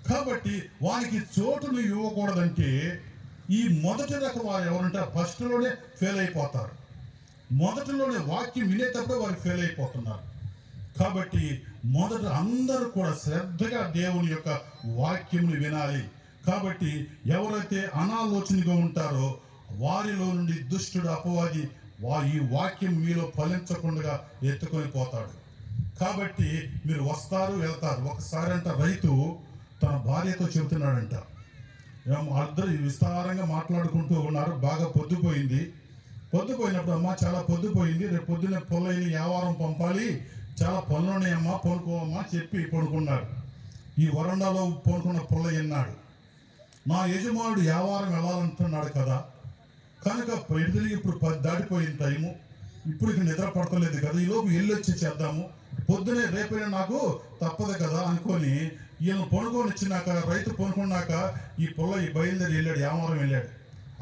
Speaker 1: కాబట్టి వానికి చోటును ఇవ్వకూడదంటే ఈ మొదటి రకం వారు ఎవరంటే ఫస్ట్లోనే ఫెయిల్ అయిపోతారు. మొదటిలోనే వాక్యం వినేటప్పుడు వారు ఫెయిల్ అయిపోతున్నారు. కాబట్టి మొదట అందరూ కూడా శ్రద్ధగా దేవుని యొక్క వాక్యమును వినాలి. కాబట్టి ఎవరైతే అనాలోచనగా ఉంటారో వారిలో నుండి దుష్టుడు అపవాది ఈ వాక్యం మీలో ఫలించకుండా ఎత్తుకొని పోతాడు. కాబట్టి మీరు వస్తారు, వెళ్తారు. ఒకసారి అంట రైతు తన భార్యతో చెబుతున్నాడంట. అందరూ విస్తారంగా మాట్లాడుకుంటూ ఉన్నారు. బాగా పొద్దుపోయింది. పొద్దుపోయినప్పుడు, అమ్మ చాలా పొద్దుపోయింది, రేపు పొద్దున్న పొల్లైన వ్యాపారం పంపాలి, చాలా పనులు ఉన్నాయమ్మా, పనుకోమ్మా చెప్పి పడుకున్నాడు. ఈ వరండాలో పనుకున్న పుల్లయ్య అన్నాడు, నా యజమానుడు వ్యాపారం వెళ్ళాలంటున్నాడు కదా, కనుక తిరిగి ఇప్పుడు 10 దాటిపోయిన టైము, ఇప్పుడు ఇక నిద్ర పడతలేదు కదా, ఈలోపు వెళ్ళొచ్చి చేద్దాము, పొద్దునే రేపైనా నాకు తప్పదు కదా అనుకొని ఈయన పనుకొని ఇచ్చినాక, రైతు పనుకున్నాక ఈ పుల్లయ్య బయలుదేరి వెళ్ళాడు, వ్యాపారం వెళ్ళాడు.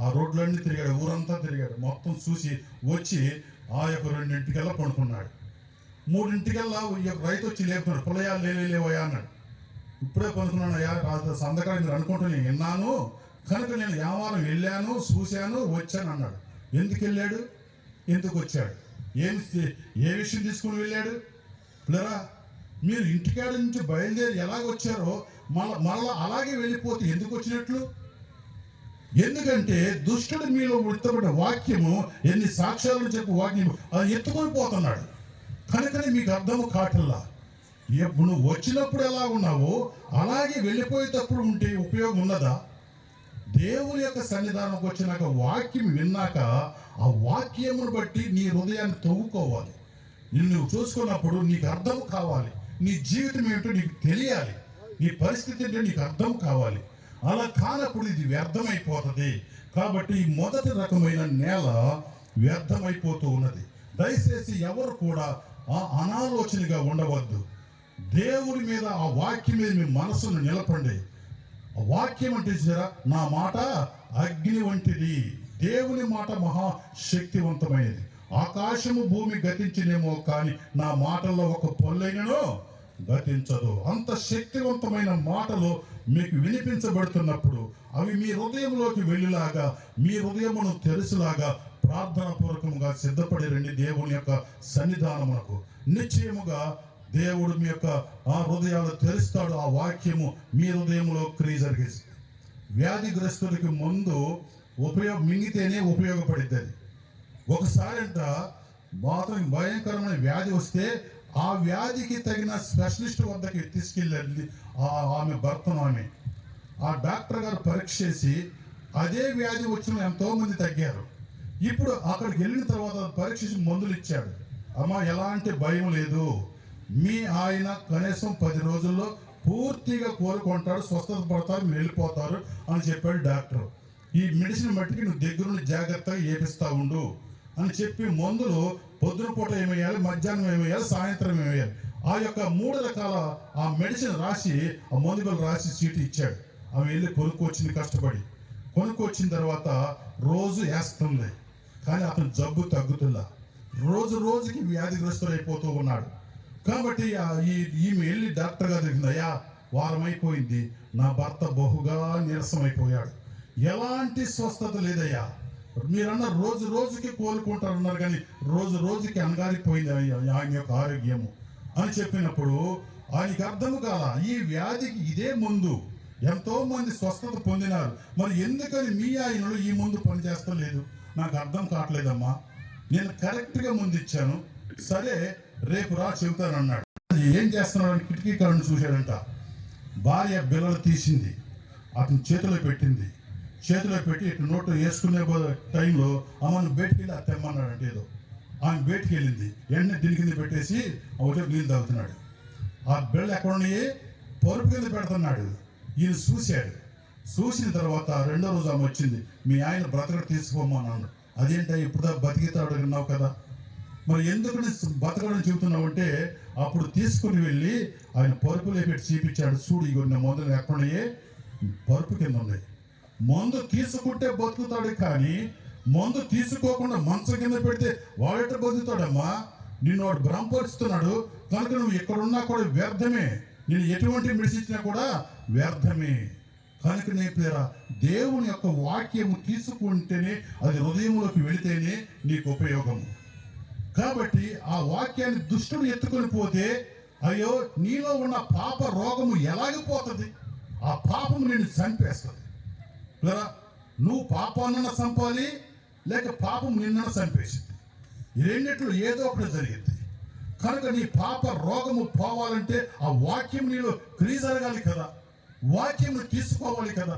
Speaker 1: ఆ రోడ్లన్నీ తిరిగాడు, ఊరంతా తిరిగాడు, మొత్తం చూసి వచ్చి ఆ యొక్క 2 పనుకున్నాడు. 3 రైతు వచ్చి లేపుతున్నాడు, పుల్లయ్య లేవయ్యా అన్నాడు. ఇప్పుడే పనుకున్నానయ్యా, సందకాలం మీరు అనుకుంటున్నా విన్నాను, కనుక నేను వ్యాపారం వెళ్ళాను, చూశాను, వచ్చాను అన్నాడు. ఎందుకు వెళ్ళాడు, ఎందుకు వచ్చాడు, ఏ విషయం తీసుకుని వెళ్ళాడు? లేరా, మీరు ఇంటికాడ నుంచి బయలుదేరి ఎలాగ వచ్చారో మళ్ళా అలాగే వెళ్ళిపోతే ఎందుకు వచ్చినట్లు? ఎందుకంటే దుష్టుడు మీలో ఉత్తపడ్డ వాక్యము, ఎన్ని సాక్ష్యాలను చెప్పు వాక్యము అది ఎత్తుకొని పోతున్నాడు. కనుకనే మీకు అర్థము కాటల్లా. నువ్వు వచ్చినప్పుడు ఎలా ఉన్నావో అలాగే వెళ్ళిపోయేటప్పుడు ఉంటే ఉపయోగం ఉన్నదా? దేవుని యొక్క సన్నిధానంకి వచ్చినాక వాక్యం విన్నాక ఆ వాక్యమును బట్టి నీ హృదయాన్ని తవ్వుకోవాలి. నువ్వు చూసుకున్నప్పుడు నీకు అర్థం కావాలి, నీ జీవితం ఏమిటో నీకు తెలియాలి, నీ పరిస్థితి ఏంటో నీకు అర్థం కావాలి. అలా కానప్పుడు ఇది వ్యర్థమైపోతుంది. కాబట్టి ఈ మొదటి రకమైన నేల వ్యర్థమైపోతూ ఉన్నది. దయచేసి ఎవరు కూడా అనాలోచనగా ఉండవద్దు. దేవుని మీద, ఆ వాక్యం మీద మీ మనసును నిలపండి. వాక్యం అంటే నా మాట అగ్ని వంటిది, దేవుని మాట మహాశక్తివంతమైనది. ఆకాశము భూమి గతించినేమో కానీ నా మాటల్లో ఒక పొల్లైనను గతించదు. అంత శక్తివంతమైన మాటలు మీకు వినిపించబడుతున్నప్పుడు అవి మీ హృదయంలోకి వెళ్ళేలాగా, మీ హృదయమును తెరుసులాగా ప్రార్థనా పూర్వకంగా సిద్ధపడి రండి దేవుని యొక్క సన్నిధానమునకు. నిశ్చయముగా దేవుడు మీ యొక్క ఆ హృదయాలు తెరుస్తాడు. ఆ వాక్యము మీ హృదయంలో క్రియ జరిగిస్తుంది. వ్యాధిగ్రస్తుడికి ముందు మింగితేనే ఉపయోగపడింది. అది ఒకసారి అంట భయంకరమైన వ్యాధి వస్తే ఆ వ్యాధికి తగిన స్పెషలిస్ట్ వద్దకి తీసుకెళ్ళింది ఆమె భర్తను. ఆ డాక్టర్ గారు పరీక్ష చేసి అదే వ్యాధి వచ్చిన ఎంతోమంది తగ్గారు. ఇప్పుడు అక్కడికి వెళ్ళిన తర్వాత పరీక్ష మందులు ఇచ్చాడు. అమ్మ ఎలాంటి భయం లేదు, మీ ఆయన కనీసం 10 రోజుల్లో పూర్తిగా కోలుకుంటాడు, స్వస్థత పడతారు, మీరు వెళ్ళిపోతారు అని చెప్పాడు డాక్టర్. ఈ మెడిసిన్ మట్టికి నువ్వు దగ్గరుండి జాగ్రత్తగా ఏపిస్తా ఉండు అని చెప్పి మందులు పొద్దున పూట ఏమేయాలి, మధ్యాహ్నం ఏమేయాలి, సాయంత్రం ఏమేయాలి, ఆ యొక్క 3 రకాల ఆ మెడిసిన్ రాసి, ఆ మందులు రాసి చీటి ఇచ్చాడు. ఆమె వెళ్ళి కొనుక్కొచ్చింది, కష్టపడి కొనుక్కొచ్చిన తర్వాత రోజు వేస్తుంది. కానీ అతను జబ్బు తగ్గుతుందా, రోజు రోజుకి వ్యాధిగ్రస్తులు అయిపోతూ ఉన్నాడు. కాబట్టి ఈమె వెళ్ళి డాక్టర్ గారు దగ్గర, అయ్యా వారం అయిపోయింది, నా భర్త బహుగా నీరసమైపోయాడు, ఎలాంటి స్వస్థత లేదయ్యా, మీరన్న రోజు రోజుకి కోలుకుంటారన్నారు కానీ రోజు రోజుకి అనగారిపోయింది ఆయన యొక్క ఆరోగ్యము అని చెప్పినప్పుడు ఆయనకి అర్థము కాల, ఈ వ్యాధికి ఇదే ముందు ఎంతో మంది స్వస్థత పొందినారు, మరి ఎందుకని మీ ఆయనలో ఈ ముందు పనిచేస్తలేదు, నాకు అర్థం కావట్లేదమ్మా. నేను కరెక్ట్గా ముందు ఇచ్చాను, సరే రేపు రా చెబుతాను అన్నాడు. ఏం చేస్తున్నాడు? కిటికీ కాడను చూశాడంట. భార్య బిల్లలు తీసింది, అతని చేతిలో పెట్టింది. చేతిలో పెట్టి ఇటు నోట్లో వేసుకునే టైంలో అమ్మను బయటికి వెళ్ళి అది తెమ్మన్నాడంటే ఏదో. ఆమె బయటికి వెళ్ళింది, వెంటనే దీని కింద పెట్టేసి ఒకటి నీళ్ళు తాగుతున్నాడు. ఆ బిళ్ళలు ఎక్కడున్నాయి? పరుపు కింద పెడుతున్నాడు. ఈయన చూశాడు. చూసిన తర్వాత రెండో రోజు ఆమె వచ్చింది, మీ ఆయన బ్రతకడు తీసుకోమన్నాడు. అదేంటో ఇప్పుడు బతికితాడు విన్నావు కదా, మరి ఎందుకు బతకడం చెబుతున్నావు అంటే, అప్పుడు తీసుకుని వెళ్ళి ఆయన పరుపులో పెట్టి చూపించాడు. చూడు ఇగొన్న మందులు ఎక్కడున్నాయే, పరుపు కింద ఉన్నాయి. మందు తీసుకుంటే బతుకుతాడు, కానీ మందు తీసుకోకుండా మంచం కింద పెడితే వాడెట బతుకుతాడమ్మా? నిన్ను వాడు భ్రమపరుస్తున్నాడు కనుక నువ్వు ఎక్కడున్నా కూడా వ్యర్థమే. నేను ఎటువంటి మెడిసిన్ ఇచ్చినా కూడా వ్యర్థమే. కనుక నీ పేర దేవుని యొక్క వాక్యము తీసుకుంటేనే, అది హృదయంలోకి వెళితేనే నీకు ఉపయోగము. కాబట్టి ఆ వాక్యాన్ని దుష్టుడు ఎత్తుకొని పోతే, అయ్యో నీలో ఉన్న పాప రోగము ఎలాగిపోతుంది? ఆ పాపము నిన్ను చంపేస్తుంది. నువ్వు పాపాన్న చంపాలి, లేక పాపం నిన్న చంపేసింది. ఈ రెండిట్లో ఏదో ఒకటి జరిగింది. కనుక నీ పాప రోగము పోవాలంటే ఆ వాక్యం నీలో క్రియ జరగాలి కదా, వాక్యం తీసుకోవాలి కదా.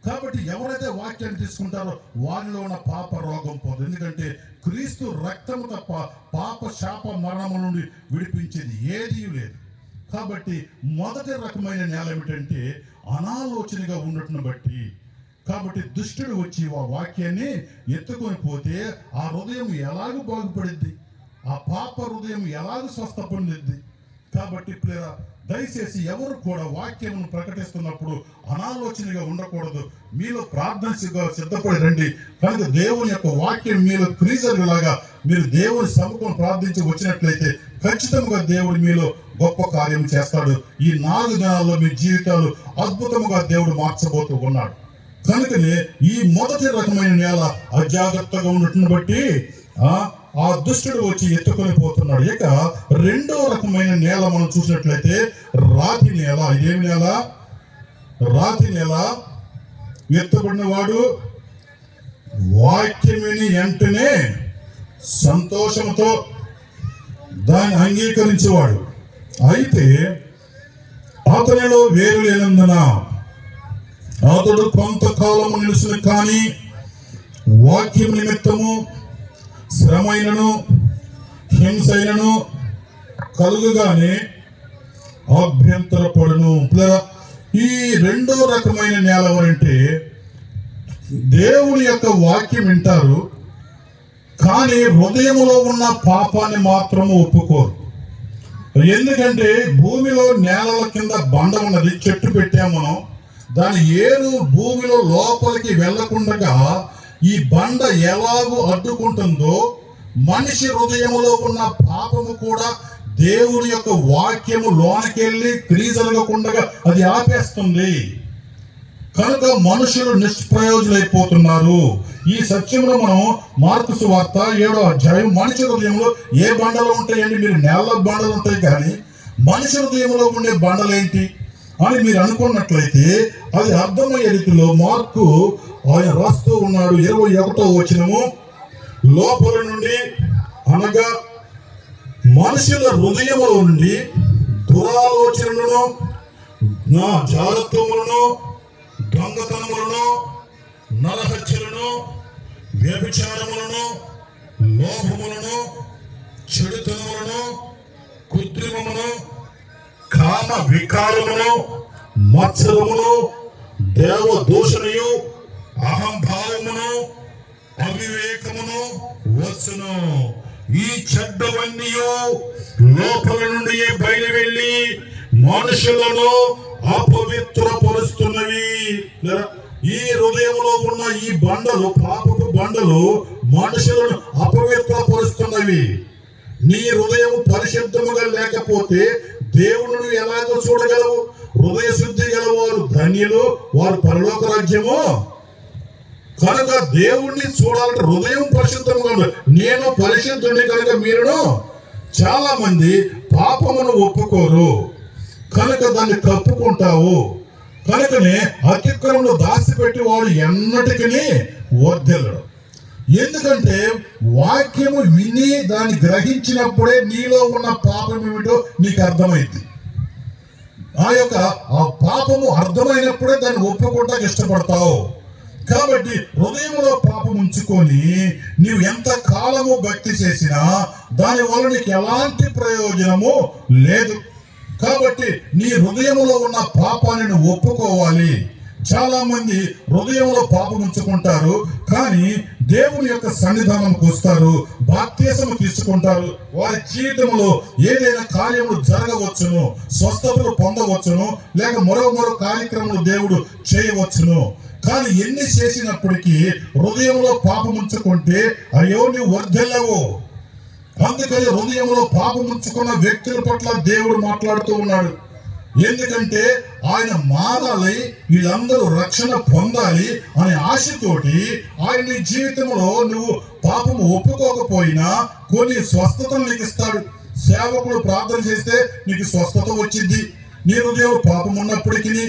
Speaker 1: కాబట్టి ఎవరైతే వాక్యాన్ని తీసుకుంటారో వారిలో ఉన్న పాప రోగం పోదు. ఎందుకంటే క్రీస్తు రక్తము తప్ప పాప శాప మరణము నుండి విడిపించేది ఏదీ లేదు. కాబట్టి మొదటి రకమైన నేల ఏమిటంటే అనాలోచనగా ఉండటం బట్టి. కాబట్టి దుష్టుడు వచ్చి ఆ వాక్యాన్ని ఎత్తుకొని పోతే ఆ హృదయం ఎలాగూ బాగుపడిద్ది, ఆ పాప హృదయం ఎలాగూ స్వస్థ పొందిద్ది. కాబట్టి దయచేసి ఎవరు కూడా వాక్యమును ప్రకటిస్తున్నప్పుడు అనాలోచనగా ఉండకూడదు. మీలో ప్రార్థనగా సిద్ధపడి రండి. కనుక దేవుని యొక్క వాక్యం మీలో క్రీజర్లాగా మీరు దేవుని సముఖం ప్రార్థించి వచ్చినట్లయితే ఖచ్చితంగా దేవుడు మీలో గొప్ప కార్యం చేస్తాడు. ఈ 4 దినాల్లో మీ జీవితాలు అద్భుతముగా దేవుడు మార్చబోతూ ఉన్నాడు. కనుకనే ఈ మొదటి రకమైన నేల అజాగ్రత్తగా ఉండటం బట్టి ఆ దుష్టుడు వచ్చి ఎత్తుకొని పోతున్నాడు. ఇక రెండో రకమైన నేల మనం చూసినట్లయితే రాతి నేల. ఇదేమి నేల? రాతి నేల. ఎత్తబడిన వాడు వాక్యం విని వెంటనే సంతోషంతో దాన్ని అంగీకరించేవాడు, అయితే అతనిలో వేరు లేనందున అతడు కొంతకాలము నిలుసును, కానీ వాక్యం నిమిత్తము శ్రమైనను హింసైనను కలుగుగానే అభ్యంతరపడును. ఈ రెండో రకమైన నేల ఎవరంటే దేవుని యొక్క వాక్యం వింటారు, కానీ హృదయంలో ఉన్న పాపాన్ని మాత్రము ఒప్పుకోరు. ఎందుకంటే భూమిలో నేలల కింద బండ ఉన్నది, చెట్టు పెట్టాము మనం, దాని ఏరు భూమిలో లోపలికి వెళ్లకుండా ఈ బండ ఎలాగూ అడ్డుకుంటుందో, మనిషి హృదయంలో ఉన్న పాపము కూడా దేవుని యొక్క వాక్యము లోనకెళ్ళి క్రియ జరగకుండా అది ఆపేస్తుంది. కనుక మనుషులు నిష్ప్రయోజులైపోతున్నారు. ఈ సత్యంలో మనం మార్కు సువార్త 7వ అధ్యాయం, మనిషి హృదయంలో ఏ బండలు ఉంటాయండి? మీరు నేల బండలు ఉంటాయి, కానీ మనిషి హృదయంలో ఉండే బండలు ఏంటి అని మీరు అనుకున్నట్లయితే అది అర్థమయ్యే రీతిలో మార్కు ఆయన రాస్తూ ఉన్నాడు. 21వ వచనము, లోపల నుండి అనగా మనుషుల హృదయముల నుండి దురాలోచనలను, నా జారత్వములను, దొంగతనములను, నరహత్యలను, వ్యభిచారములను, లోభములను, చెడుతనములను, కృత్రిమమును, కామ వికారమును, మత్సరమును, దేవదూషణయు, అహంభావమును, అవివేకమును వచ్చును. ఈ చెడ్డవన్నీ లోపల నుండి బయలు వెళ్ళి మనుషులను అపవిత్రపరుస్తున్నవి. ఈ హృదయంలో ఉన్న ఈ బండలు, పాపపు బండలు మనుషులను అపవిత్రపరుస్తున్నవి. నీ హృదయం పరిశుద్ధముగా లేకపోతే దేవుని ఎలాగో చూడగలవు? హృదయ శుద్ధి గలవారు ధన్యులు, వారు పరలోక రాజ్యము. కనుక దేవుణ్ణి చూడాలంటే హృదయం పరిశుద్ధంగా ఉండాలి. నేను పరిశుద్ధుని కనుక మీరును. చాలా మంది పాపమును ఒప్పుకోరు కనుక దాన్ని కప్పుకుంటావు. కనుకనే అతిక్రమను దాచిపెట్టి వాడు ఎన్నటికీ వర్ధిల్లడు. ఎందుకంటే వాక్యము విని దాన్ని గ్రహించినప్పుడే నీలో ఉన్న పాపం ఏమిటో నీకు అర్థమైంది. ఆ పాపము అర్థమైనప్పుడే దాన్ని ఒప్పుకోవడానికి ఇష్టపడతావు. కాబట్టి హృదయంలో పాపం ఉంచుకొని నీవు ఎంత కాలము భక్తి చేసినా దాని వల్ల నీకు ఎలాంటి ప్రయోజనము లేదు. కాబట్టి నీ హృదయంలో ఉన్న పాపాన్ని నువ్వు ఒప్పుకోవాలి. చాలా మంది హృదయంలో పాపం ఉంచుకుంటారు, కానీ దేవుని యొక్క సన్నిధానంకి వస్తారు, బాప్తిస్మము తీసుకుంటారు. వారి జీవితంలో ఏదైనా కార్యములు జరగవచ్చును, స్వస్థతలు పొందవచ్చును, లేక మరో కార్యక్రమాలు దేవుడు చేయవచ్చును. కానీ ఎన్ని చేసినప్పటికీ హృదయంలో పాపం ఉంచుకుంటే అయ్యో నువ్వు వర్ధిల్లవు. అందుకని హృదయంలో పాపం ఉంచుకున్న వ్యక్తుల పట్ల దేవుడు మాట్లాడుతూ ఉన్నాడు. ఎందుకంటే ఆయన మారాలి, వీళ్ళందరూ రక్షణ పొందాలి అనే ఆశతోటి ఆయన నీ జీవితంలో నువ్వు పాపము ఒప్పుకోకపోయినా కొన్ని స్వస్థతలు నీకు ఇస్తాడు. సేవకుడు ప్రార్థన చేస్తే నీకు స్వస్థత వచ్చింది, నీ హృదయం పాపం ఉన్నప్పటికీ.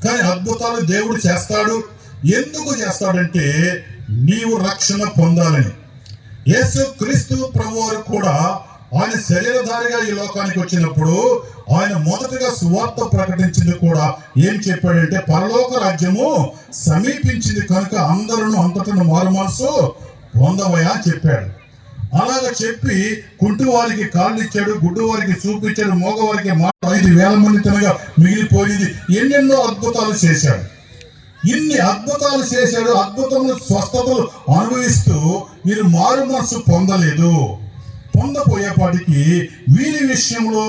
Speaker 1: కానీ అద్భుతాలు దేవుడు చేస్తాడు. ఎందుకు చేస్తాడంటే నీవు రక్షణ పొందాలని. యేసు క్రీస్తు ప్రభువారు కూడా ఆయన శరీరధారిగా ఈ లోకానికి వచ్చినప్పుడు ఆయన మొదటగా సువార్త ప్రకటించింది కూడా ఏం చెప్పాడంటే పరలోక రాజ్యము సమీపించింది కనుక అందరూ అంతటను మారుమనసు పొందవయ్యా అని చెప్పాడు. అలాగ చెప్పి కుంటి వారికి కాళ్ళు ఇచ్చాడు, గుడ్డు వారికి చూపించాడు, మోగవారికి మాట 5,000 మంది తినగా మిగిలిపోయింది. ఎన్నెన్నో అద్భుతాలు చేశాడు. ఇన్ని అద్భుతాలు చేశాడు. అద్భుతములు స్వస్థతలు అనుభవిస్తూ మీరు మారు మనసు పొందలేదు. పొందపోయేపాటికి వీరి విషయంలో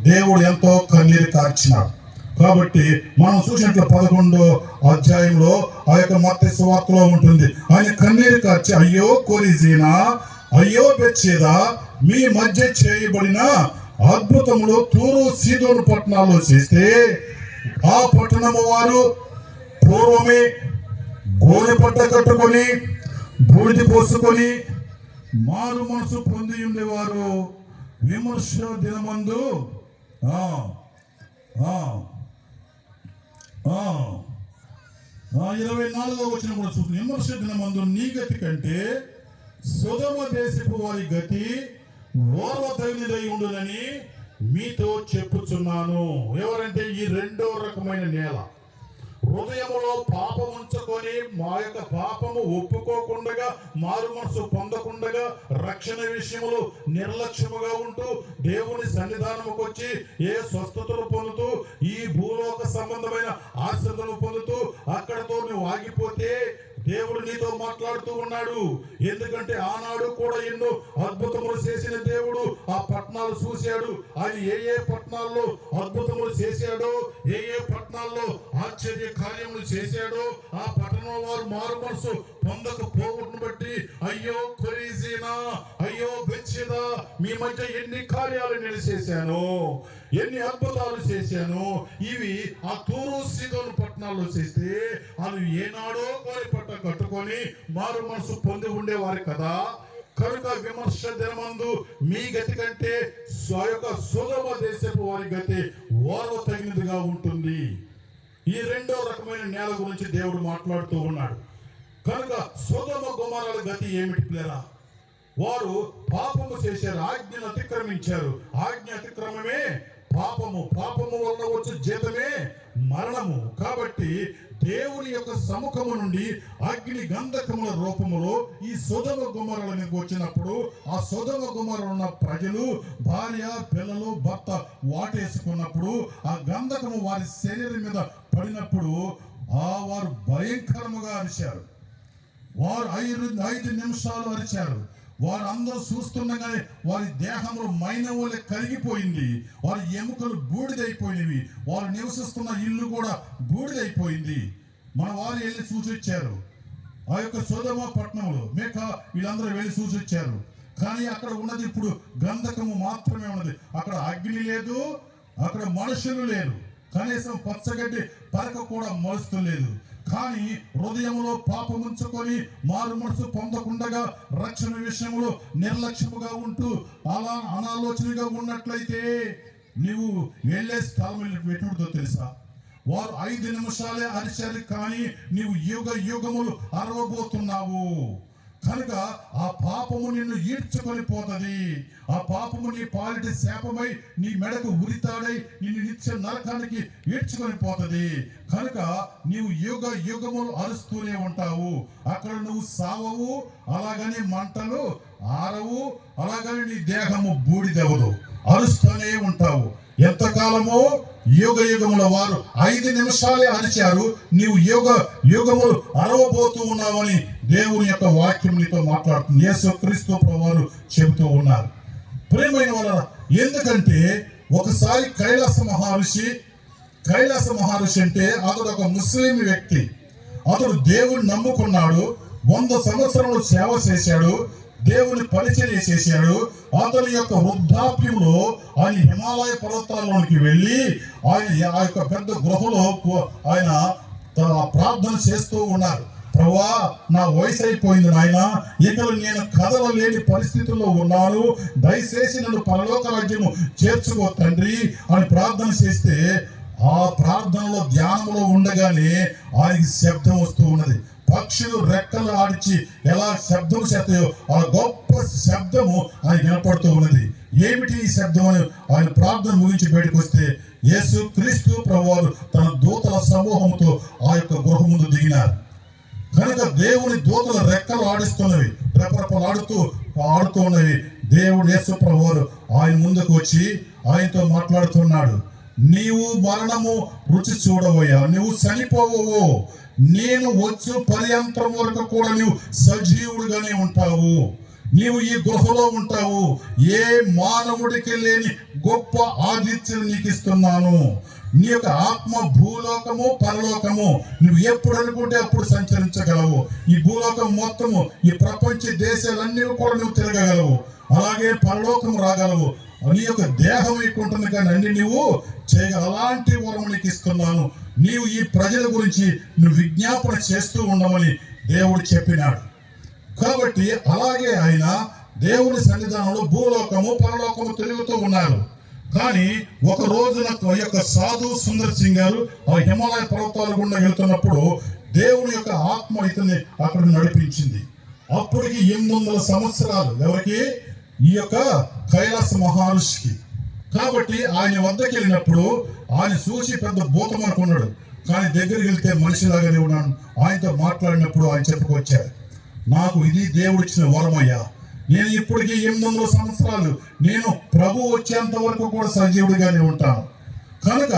Speaker 1: దేవుడు ఎంతో కన్నీరు కార్చినాడు. కాబట్టి మనం చూసినట్లు 11వ అధ్యాయంలో ఆ యొక్క మత్తయి సువార్తలో ఉంటుంది. ఆయన కన్నీరు కార్చి అయ్యో కొరిజీనా, అయ్యో బెత్షెదా, మీ మధ్య చేయబడిన అద్భుతములు తూరు సీదోను పట్టణాల్లో చేస్తే ఆ పట్టణము వారు పూర్వమే గోనె పట్ట కట్టుకొని బూడిది పోసుకొని మారు మనసు పొంది ఉండేవారు. విమర్శ దినమందు 24వ వచనం కూడా చూస్తుంది. విమర్శ దినమందు నీ గతి కంటే సొదొమ దేశపు వారి గతి ఓర్వతగినదై ఉండునని మీతో చెప్పుచున్నాను. ఎవరంటే ఈ రెండో రకమైన నేల, హృదయములో పాపం ఉంచుకొని మా యొక్క పాపము ఒప్పుకోకుండా మారు మనసు పొందకుండా రక్షణ విషయములు నిర్లక్ష్యముగా ఉంటూ దేవుని సన్నిధానముకు వచ్చి ఏ స్వస్థతలు పొందుతూ ఈ భూలోక సంబంధమైన ఆశ్రదలు పొందుతూ అక్కడతో నువ్వు ఆగిపోతే దేవుడు నీతో మాట్లాడుతూ ఉన్నాడు. ఎందుకంటే ఆనాడు కూడా ఎన్నో అద్భుతములు చేసిన దేవుడు ఆ పట్టణాలు చూశాడు. ఆయన ఏ పట్టణాల్లో అద్భుతములు చేశాడో, ఏ పట్టణాల్లో ఆశ్చర్య కార్యములు చేశాడో ఆ పట్టణం వారు మారు మనసు పొందకపోవటం బట్టి అయ్యో కొరిజీనా, అయ్యో బెత్షెదా, మీ మధ్య ఎన్ని కార్యాలు నేను చేశాను, ఎన్ని అద్భుతాలు చేశాను. ఇవి ఆ తూరు సీదోను పట్టణాల్లో చేస్తే అవి ఏనాడో కోరి పట్ట కట్టుకొని మారు మనసు పొంది ఉండేవారు కదా. కనుక విమర్శ దినమందు మీ గతి కంటే సొదొమ దేశపు వారి గతి ఓర్వ తగినదిగా ఉంటుంది. ఈ రెండో రకమైన నేల గురించి దేవుడు మాట్లాడుతూ ఉన్నాడు. కనుక సొదొమ గొమొర్రాల గతి ఏమిటి ప్లేరా? వారు పాపము చేశారు, ఆజ్ఞను అతిక్రమించారు. ఆజ్ఞ అతిక్రమమే పాపము, పాపము వల్ల వచ్చే జీతమే మరణము. కాబట్టి దేవుని యొక్క సముఖము నుండి అగ్ని గంధకముల రూపములో ఈ సొదొమ గొమొర్రాలకు వచ్చినప్పుడు ఆ సొదొమ గొమొర్రాలో ఉన్న ప్రజలు భార్య పిల్లలు భర్త వాటేసుకున్నప్పుడు ఆ గంధకము వారి శరీరం మీద పడినప్పుడు వారు భయంకరముగా అరిచారు. వారు 5 నిమిషాలు అరిచారు. వారు అందరూ చూస్తుండగానే వారి దేహంలో మైనవలే కరిగిపోయింది. వారి ఎముకలు బూడిదైపోయినవి. వారు నివసిస్తున్న ఇల్లు కూడా బూడిదైపోయింది. మన వారు వెళ్ళి చూసొచ్చారు. ఆ యొక్క సొదొమ పట్టణంలో వీళ్ళందరూ వెళ్ళి చూసొచ్చారు. కానీ అక్కడ ఉన్నది ఇప్పుడు గంధకము మాత్రమే ఉన్నది. అక్కడ అగ్ని లేదు, అక్కడ మనుషులు లేరు, కనీసం పచ్చగడ్డి పరక కూడా మలుస్తలేదు. కానీ హృదయంలో పాపముంచుకొని మారు మనసు పొందకుండా రక్షణ విషయంలో నిర్లక్ష్యముగా ఉంటూ అలా అనాలోచనగా ఉన్నట్లయితే నీవు వెళ్ళే స్థలం ఎటువంటిదో తెలుసా? వారు 5 నిమిషాలే అరిచారు, కానీ నీవు యుగ యుగములు అరవబోతున్నావు. కనుక ఆ పాపము నిన్ను ఈడ్చుకొని పోతుంది. ఆ పాపము నీ పాలిటి శాపమై నీ మెడకు ఉరితాడై నిన్ను నిత్య నరకానికి ఈడ్చుకొని పోతుంది. కనుక నీవు యుగ యుగములు అరుస్తూనే ఉంటావు. అక్కడ నువ్వు సావవు, అలాగని మంటలు ఆరవు, అలాగని నీ దేహము బూడిదెవదు, అరుస్తూనే ఉంటావు. ఎంతకాలమో యుగ యుగముల వారు 5 నిమిషాలే అరిచారు, నీవు యుగ యుగములు అరవబోతూ ఉన్నావని దేవుని యొక్క వాక్యం నీతో మాట్లాడుతుంది. యేసుక్రీస్తు ప్రభువారు చెబుతూ ఉన్నారు. ప్రియమైన వాళ్ళ, ఎందుకంటే ఒకసారి కైలాస మహర్షి అంటే అతడు ఒక ముస్లిం వ్యక్తి. అతడు దేవుని నమ్ముకున్నాడు, 100 సంవత్సరాలు సేవ చేశాడు, దేవుని పరిచర్య చేశాడు. అతని యొక్క వృద్ధాప్యంలో ఆయన హిమాలయ పర్వతాల్లోనికి వెళ్ళి ఆయన ఆ యొక్క పెద్ద గృహలో ఆయన ప్రార్థన చేస్తూ ఉన్నారు. ప్రభువా, నా వయసు అయిపోయింది నాయన, ఇక నేను కదలలేని పరిస్థితుల్లో ఉన్నాను, దయచేసి నన్ను పరలోక రాజ్యము చేర్చుకో తండ్రి అని ప్రార్థన చేస్తే ఆ ప్రార్థనలో ధ్యానంలో ఉండగానే ఆయనకి శబ్దం వస్తూ ఉన్నది. పక్షులు రెక్కలు ఆడిచి ఎలా శబ్దం చేస్తాయో ఆ గొప్ప శబ్దము ఆయన వినపడుతూ ఉన్నది. ఏమిటి ఈ శబ్దం అని ఆయన ప్రార్థన ముగించి బయటకు వస్తే యేసుక్రీస్తు ప్రభువారు తన దూతల సమూహంతో ఆ యొక్క గృహ ముందు దిగినారు. కనుక దేవుని దూతల రెక్కలు ఆడిస్తున్నవి, ఆడుతూ ఉన్నవి. దేవుడు యేసు ప్రభువారు ఆయన ముందుకు వచ్చి ఆయనతో మాట్లాడుతున్నాడు. నీవు మరణము రుచి చూడవయ్యా, నువ్వు చనిపోవో, నేను వచ్చు పర్యంతరం వరకు కూడా నువ్వు సజీవుడుగానే ఉంటావు, నీవు ఈ గృహలో ఉంటావు, ఏ మానవుడికి లేని గొప్ప ఆదిత్యం నీకు ఇస్తున్నాను. నీ యొక్క ఆత్మ భూలోకము పరలోకము నువ్వు ఎప్పుడు అనుకుంటే అప్పుడు సంచరించగలవు. ఈ భూలోకం మొత్తము, ఈ ప్రపంచ దేశాలన్నీ కూడా నువ్వు తిరగగలవు, అలాగే పరలోకం రాగలవు. నీ యొక్క దేహం ఎక్కుంటుంది కానీ అన్ని నువ్వు చేయగల, అలాంటి వరం నీకు ఇస్తున్నాను. నీవు ఈ ప్రజల గురించి నువ్వు విజ్ఞాపన చేస్తూ ఉండమని దేవుడు చెప్పినాడు. కాబట్టి అలాగే ఆయన దేవుని సన్నిధానంలో భూలోకము పరలోకము తిరుగుతూ ఉన్నారు. కానీ ఒక రోజున యొక్క సాధు సుందర్ సింగ్ గారు ఆ హిమాలయ పర్వతాల గుండా వెళ్తున్నప్పుడు దేవుని యొక్క ఆత్మ ఇతన్ని అక్కడ నడిపించింది. అప్పటికి 800 సంవత్సరాలు ఎవరికి? ఈ యొక్క కైలాస మహర్షికి. కాబట్టి ఆయన వద్దకు వెళ్ళినప్పుడు ఆయన చూసి పెద్ద భూతం అనుకున్నాడు, కానీ దగ్గరికి వెళ్తే మనిషిలాగానే ఉన్నాను. ఆయనతో మాట్లాడినప్పుడు ఆయన చెప్పుకొచ్చాడు, నాకు ఇది దేవుడు ఇచ్చిన వరమయ్యా, నేను ఇప్పటికీ 800 సంవత్సరాలు నేను ప్రభు వచ్చేంత వరకు కూడా సజీవుడిగానే ఉంటాను. కనుక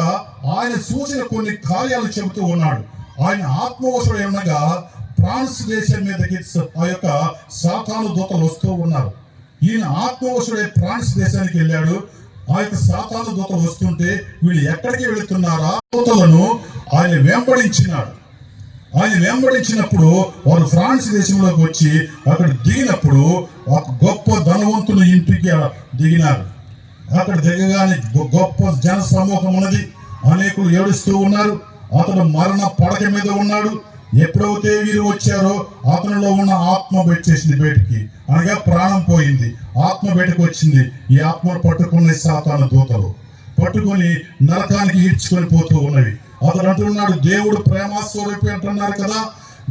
Speaker 1: ఆయన సూచన కొన్ని కార్యాలు చెబుతూ ఉన్నాడు. ఆయన ఆత్మవశుడు ఉండగా ఫ్రాన్స్ దేశం మీదకి ఆ యొక్క సాతాను దూతలు వస్తూ ఉన్నారు. ఈయన ఆత్మవశుడే ఫ్రాన్స్ దేశానికి వెళ్ళాడు. ఆ యొక్క సాతాను దూతలు వస్తుంటే వీళ్ళు ఎక్కడికి వెళుతున్నారా దూతలను ఆయన వెంబడించినాడు. ఆయన వెంబడించినప్పుడు వారు ఫ్రాన్స్ దేశంలోకి వచ్చి అక్కడ దిగినప్పుడు ఒక గొప్ప ధనవంతుని ఇంటికి దిగినారు. అక్కడ దిగగానే గొప్ప జన సమూహం ఉన్నది, అనేకులు ఏడుస్తూ ఉన్నారు. అతడు మరణ పడక మీద ఉన్నాడు. ఎప్పుడైతే వీరు వచ్చారో అతనిలో ఉన్న ఆత్మ వచ్చేసింది బయటికి, అనగా ప్రాణం పోయింది, ఆత్మ బయటకు వచ్చింది. ఈ ఆత్మను పట్టుకున్న సాతాను దూతలు పట్టుకొని నరకానికి ఈడ్చుకొని పోతూ ఉన్నవి. అతడు అంటున్నాడు, దేవుడు ప్రేమస్వరూపి అంటున్నారు కదా,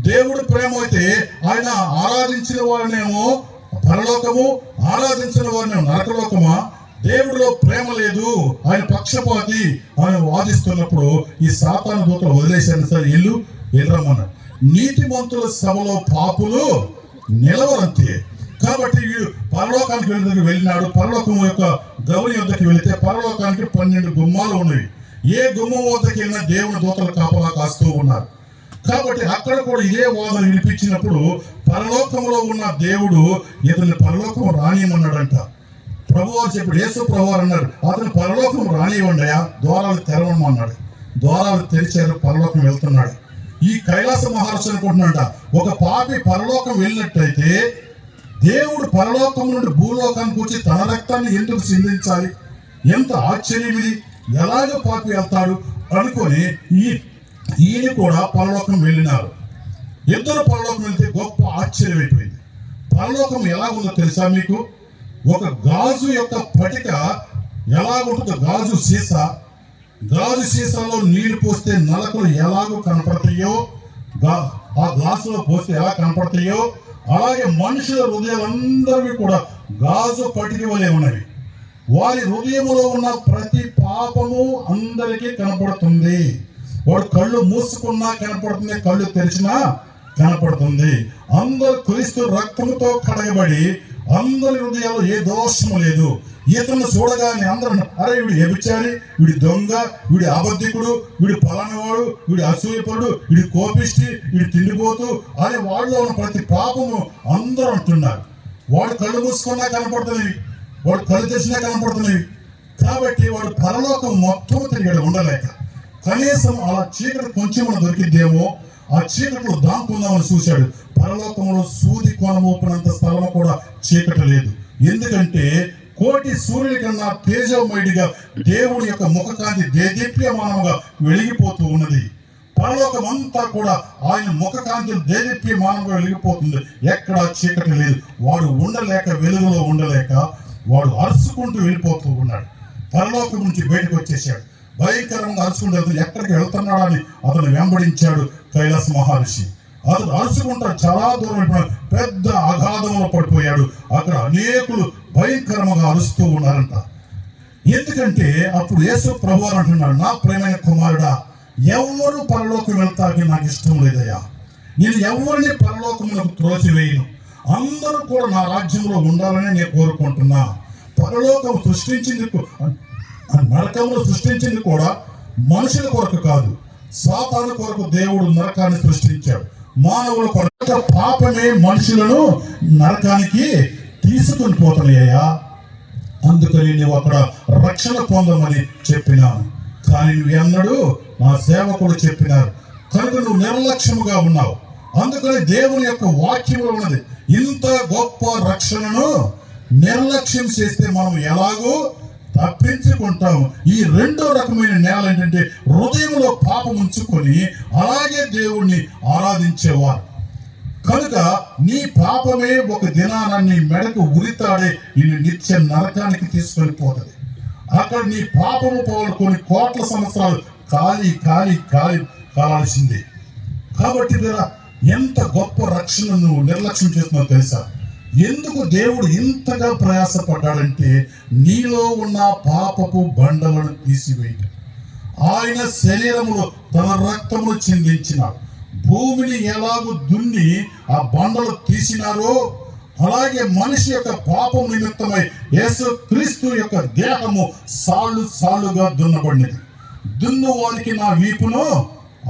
Speaker 1: దేవుడు ప్రేమ అయితే ఆయన ఆరాధించిన వారినేమో పరలోకము, ఆరాధించిన వారినేమో నరకలోకమా? దేవుడిలో ప్రేమ లేదు, ఆయన పక్షపాతి అని వాదిస్తున్నప్పుడు ఈ సాతాను దూతలు వదిలేశారు. సార్ వెళ్ళరమ్మన్నాడు. నీతిమంతుల సభలో పాపులు నిలవరంతే. కాబట్టి వీడు పరలోకానికి వెళ్ళినాడు. పరలోకం యొక్క గౌరి వద్దకు వెళితే పరలోకానికి 12 గుమ్మాలు ఉన్నవి. ఏ గుమ్మం వద్దకు వెళ్ళినా దేవుని దూతలు కాపలా కాస్తూ ఉన్నారు. కాబట్టి అక్కడ కూడా ఇదే వాదన వినిపించినప్పుడు పరలోకంలో ఉన్న దేవుడు ఇతని పరలోకం రానియమన్నాడంట. ప్రభువారు చెప్పాడు, యేసు ప్రభువారు అన్నాడు, అతను పరలోకం రానివ్వండియా, ద్వారాలు తెరవమన్నాడు. ద్వారాలు తెరిచారు, పరలోకం వెళ్తున్నాడు. ఈ కైలాస మహర్షి అనుకుంటున్నాడ, ఒక పాపి పరలోకం వెళ్ళినట్టయితే దేవుడు పరలోకం నుండి భూలోకానికి వచ్చి తన రక్తాన్ని ఎందుకు సిందించాలి? ఎంత ఆశ్చర్యం ఇది! ఎలాగ పాపి వెళ్తాడు అనుకొని ఈయన కూడా పరలోకం వెళ్ళినారు. ఇద్దరు పరలోకం వెళ్తే గొప్ప ఆశ్చర్యం అయిపోయింది. పరలోకం ఎలా ఉందో తెలుసా మీకు? ఒక గాజు యొక్క పటిక ఎలా ఉంటుందో, గాజు సీసాలో నీళ్లు పోస్తే నలకలు ఎలాగో కనపడతాయో, ఆ గ్లాసులో పోస్తే ఎలా కనపడతాయో అలాగే మనుషుల హృదయాలందరివి కూడా గాజు పటిక వలె ఉన్నవి. వారి హృదయములో ఉన్న ప్రతి పాపము అందరికీ కనపడుతుంది. వాడు కళ్ళు మూసుకున్నా కనపడుతుంది, కళ్ళు తెరిచినా కనపడుతుంది. అందరు క్రీస్తు రక్తముతో కడగబడి అందరి హృదయాలు ఏ దోషము లేదు. ఇతను చూడగానే అందరూ అరే వీడు వ్యభిచారి, వీడి దొంగ, వీడి అబద్ధికుడు, వీడి పలానవాడు, వీడి అసూయపడు, వీడి కోపిష్టి, వీడి తిండిపోతూ అని వాళ్ళలో ఉన్న ప్రతి పాపము అందరూ అంటున్నారు. వాడు కళ్ళు మూసుకున్నా కనపడుతున్నవి, వాడు కళ్ళు తెచ్చినా కనపడుతున్నవి. కాబట్టి వాడు పరలోకం మొత్తం తిరిగాడు ఉండలేక. కనీసం అలా చీకటి కొంచెం దొరికిద్దేమో, ఆ చీకట్లో దాక్కుందామని చూశాడు. పరలోకంలో సూది కోన మోపినంత స్థలము కూడా చీకటి లేదు. ఎందుకంటే కోటి సూర్యుని కన్నా తేజోమయుడిగా దేవుడి యొక్క ముఖకాంతి దేదీప్యమానంగా వెలిగిపోతూ ఉన్నది. పరలోకం అంతా కూడా ఆయన ముఖకాంతి దేదీప్యమానంగా వెలిగిపోతుంది. ఎక్కడా చీకటి లేదు. వాడు ఉండలేక, వెలుగులో ఉండలేక వాడు అరుచుకుంటూ వెళ్ళిపోతూ ఉన్నాడు. పరలోకం నుంచి బయటకు వచ్చేసాడు. భయంకరంగా అరుచుకుంటూ వెళ్తాడు. ఎక్కడికి వెళ్తున్నాడని అతను వెంబడించాడు కైలాస మహర్షి. అతను అరుచుకుంటా చాలా దూరం వెళ్ళిపోయాడు. పెద్ద అగాధంలో పడిపోయాడు. అక్కడ అనేకులు భయంకరంగా అరుస్తూ ఉన్నారంట. ఎందుకంటే అప్పుడు యేసు ప్రభువారు అంటున్నాడు, నా ప్రియమైన కుమారుడా, ఎవరు పరలోకం వెళ్తాకి నాకు ఇష్టం లేదయ్యా. నేను ఎవరిని పరలోకములకు త్రోసివేయను. అందరూ కూడా నా రాజ్యంలో ఉండాలని నేను కోరుకుంటున్నా. పరలోకం సృష్టించింది, నరకంలో సృష్టించింది కూడా మనుషుల కొరకు కాదు, సాతాను కొరకు దేవుడు నరకాన్ని సృష్టించాడు. మానవుల కొరకు పాపమే మనుషులను నరకానికి తీసుకుని పోతున్నాయ్యా. అందుకని నువ్వు అక్కడ రక్షణ పొందమని చెప్పినాను. కానీ నువ్వు ఎన్నడూ నా సేవకుడు చెప్పినారు కనుక నువ్వు నిర్లక్ష్యముగా ఉన్నావు. అందుకని దేవుని యొక్క వాక్యంలో ఉన్నది, ఇంత గొప్ప రక్షణను నిర్లక్ష్యం చేస్తే మనం ఎలాగో తప్పించుకుంటాం. ఈ రెండో రకమైన నేల ఏంటంటే హృదయంలో పాపం ఉంచుకొని అలాగే దేవుణ్ణి ఆరాధించేవారు. కనుక నీ పాపమే ఒక దినాన నీ మెడకు ఉరితాడే నిన్ను నిత్య నరకానికి తీసుకొని పోతుంది. అక్కడ నీ పాపము పోగొట్టుకొని కోట్ల సంవత్సరాలు కాలి కాలి కాలి కావాల్సిందే. కాబట్టి ఎంత గొప్ప రక్షణ నువ్వు నిర్లక్ష్యం చేస్తున్నావు తెలుసా? ఎందుకు దేవుడు ఇంతగా ప్రయాసపడ్డాడంటే నీలో ఉన్న పాపపు బండలను తీసివేయటం. ఆయన శరీరములో తన రక్తమును చిందించినాడు. భూమిని ఎలాగూ దున్ని ఆ బండలు తీసినారో అలాగే మనిషి యొక్క పాపం నిమిత్తమై యేసు క్రీస్తు యొక్క దేహము సాళ్ళు సాళ్ళుగా దున్నబడినది. దున్ను వారికి నా వీపును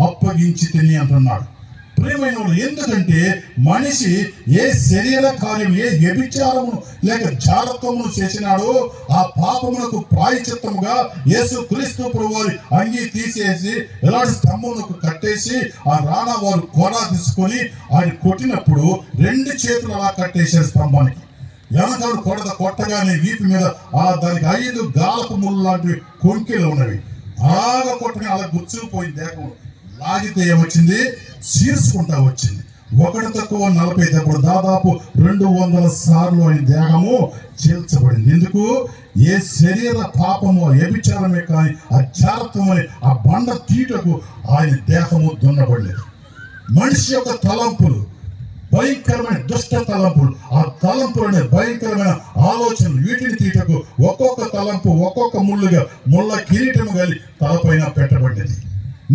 Speaker 1: అప్పగించి తిని అంటున్నాడు. ప్రియమైన వాళ్ళు, ఎందుకంటే మనిషి ఏ శరీర కార్యం, ఏ వ్యభిచారమును లేక జారత్వమును చేసినాడో ఆ పాపమునకు ప్రాయశ్చిత్తముగా యేసు క్రీస్తు ప్రభువారి అంగీ తీసేసి ఎలాంటి స్తంభమునకు కట్టేసి ఆ రాణా వారు కోడా తీసుకొని ఆయన కొట్టినప్పుడు రెండు చేతులు అలా కట్టేశారు స్తంభానికి. వెనకాడు కొట్టగానే వీపు మీద దానికి 5 గాలపు ముళ్ళు లాంటివి కొంకెలు ఉన్నవి. అలాగా కొట్టగా అలా గుచ్చుకుపోయింది. దేహం లాగితే ఏమొచ్చింది? చీర్చుకుంటా వచ్చింది. ఒకటి తక్కువ 40 దెబ్బలు, దాదాపు 200 సార్లు ఆయన దేహము చీల్చబడింది. ఎందుకు? ఏ శరీర పాపము, వ్యభిచారమే కానీ ఆ జారత్వం అనే ఆ బండ తీటకు ఆయన దేహము దున్నబడలేదు. మనిషి యొక్క తలంపులు భయంకరమైన దుష్ట తలంపులు, ఆ తలంపులు అనే భయంకరమైన ఆలోచనలు, వీటిని తీటకు ఒక్కొక్క తలంపు ఒక్కొక్క ముళ్ళ కిరీటము గాలి తలపైన పెట్టబడింది.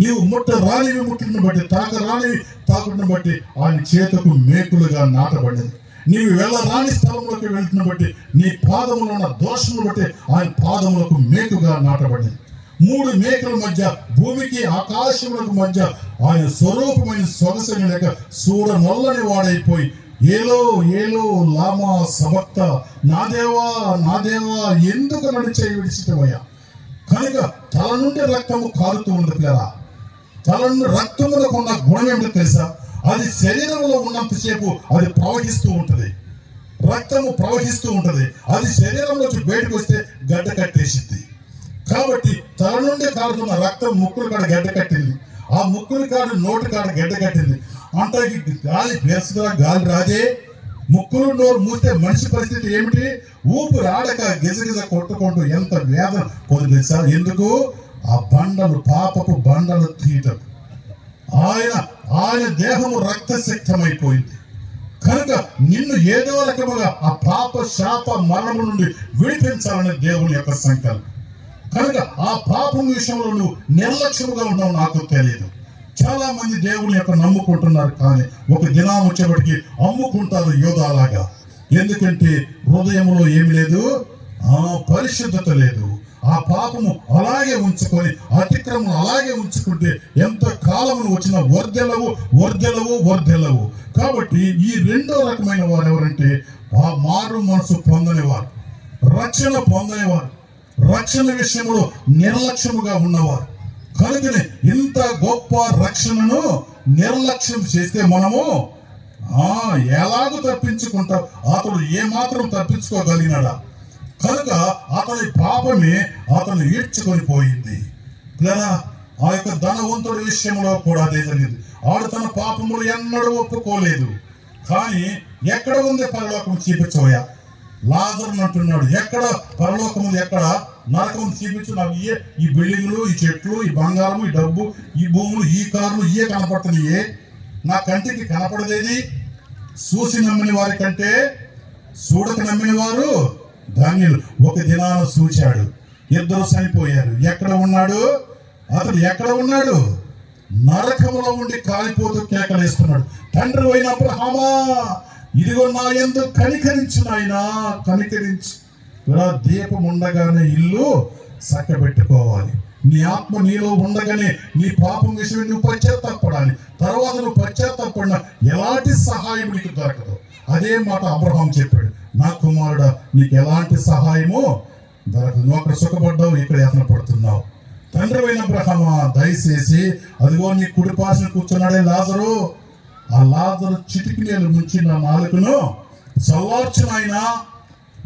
Speaker 1: నీవు ముట్ట రానివి ముట్టును బట్టి, తాక రానివి తాకుడును బట్టి ఆయన చేతకు మేకులుగా నాటబడింది. నీవు వెళ్ళరాని స్థలంలోకి వెళ్తున్న బట్టి నీ పాదములో ఉన్న దోషమును బట్టి ఆయన పాదములకు మేకుగా నాటబడింది. 3 మేకల మధ్య, భూమికి ఆకాశములకు మధ్య ఆయన స్వరూపమైన సొగసని లేక సూర నొల్లని వాడైపోయి ఏలో ఏలో లామా సబక్త, నా దేవా నా దేవా ఎందుకు నన్ను చేయి విడిచిపోయా. కనుక తల నుండి రక్తము కారుతూ ఉంది పిల్లరా. తల నుండి రక్తములకు ఉన్న గుణం ఏమిటో తెలుసా? అది శరీరంలో ఉన్నంతసేపు అది ప్రవహిస్తూ ఉంటుంది, రక్తము ప్రవహిస్తూ ఉంటుంది. అది శరీరంలోంచి బయటకు వస్తే గడ్డ కట్టేసింది. కాబట్టి తల నుండి కారుతున్న రక్తం ముక్కులు కాడ గడ్డ కట్టింది. ఆ ముక్కులు కాడు నోటి కాడ గడ్డ కట్టింది. అంటే గాలి వేస్తుందా? గాలి రాదే. ముక్కులు నోరు మూస్తే మనిషి పరిస్థితి ఏమిటి? ఊపిరి ఆడక గిజగిజ కొట్టుకుంటూ ఎంత వేదన పొంది సార్. ఎందుకు? ఆ బండలు, పాపపు బండలు తీయటం. ఆయన దేహము రక్తశక్తమైపోయింది. కనుక నిన్ను ఏదో రకముగా ఆ పాప శాప మరణము నుండి విడిపించాలని దేవుని యొక్క సంకల్పం. కనుక ఆ పాపం విషయంలో నువ్వు నిర్లక్ష్యముగా ఉన్నావు నాకు తెలియదు. చాలా మంది దేవుని యొక్క నమ్ముకుంటున్నారు, కానీ ఒక దినం వచ్చేప్పటికి అమ్ముకుంటారు యోధాలాగా. ఎందుకంటే హృదయంలో ఏమి లేదు, పరిశుద్ధత లేదు. ఆ పాపము అలాగే ఉంచుకొని అతిక్రమం అలాగే ఉంచుకుంటే ఎంత కాలమును వచ్చినా వర్ధెలవు వర్ధెలవు వర్ధెలవు. కాబట్టి ఈ రెండో రకమైన వారు ఎవరంటే ఆ మారు మనసు పొందనివారు, రక్షణ పొందనివారు, రక్షణ విషయంలో నిర్లక్ష్యముగా ఉన్నవారు. కనుకనే ఇంత గొప్ప రక్షణను నిర్లక్ష్యం చేస్తే మనము ఎలాగూ తప్పించుకుంటాం. అతడు ఏమాత్రం తప్పించుకోగలిగినాడా? కనుక అతని పాపమే అతను ఈడ్చుకొని పోయింది. లేదా ఆ యొక్క ధనవంతుడి విషయంలో కూడా అదే జరిగింది. ఆడు తన పాపములు ఎన్నడూ ఒప్పుకోలేదు. కానీ ఎక్కడ ఉంది పరలోకం చూపించోయా? లాజరు అంటున్నాడు, ఎక్కడ పరలోకం ఉంది, ఎక్కడ నరకం చూపించు. నాకు ఈ బిల్డింగ్లు, ఈ చెట్లు, ఈ బంగారము, ఈ డబ్బు, ఈ భూములు, ఈ కార్లు ఇయే కనపడుతున్నాయే, నా కంటికి కనపడదేది. చూసి నమ్మిన వారి కంటే చూడక నమ్మిన వారు ధన్యులు. ఒక దినాన చూచాడు, ఇద్దరు చనిపోయారు. ఎక్కడ ఉన్నాడు అతడు? ఎక్కడ ఉన్నాడు? నరకములో ఉండి కాలిపోతూ కేకలేస్తున్నాడు, తండ్రి అయిన అబ్రహామా, ఇదిగో నా యందు కనికరించు నాయనా, కనికరించు. దీపం ఉండగానే ఇల్లు చక్కబెట్టుకోవాలి. నీ ఆత్మ నీలో ఉండగానే నీ పాపం విషయం నువ్వు పశ్చాత్తాపడాలి. తర్వాత నువ్వు పశ్చాత్తాపడినా ఎలాంటి సహాయం నీకు దొరకదు. అదే మాట అబ్రహాం చెప్పాడు, నా కుమారుడా, నీకు ఎలాంటి సహాయము దొరకదు. నువ్వు అక్కడ సుఖపడ్డావు, ఇక్కడ యత్న పడుతున్నావు. తండ్రి అయిన అబ్రహామా, దయచేసి అదిగో నీ కుడి పాసిన కూర్చున్నాడే లాజరు, ఆ లాజరు చిటికి నీళ్ళు ముంచి నా నాలుకను చల్లార్చునైనా.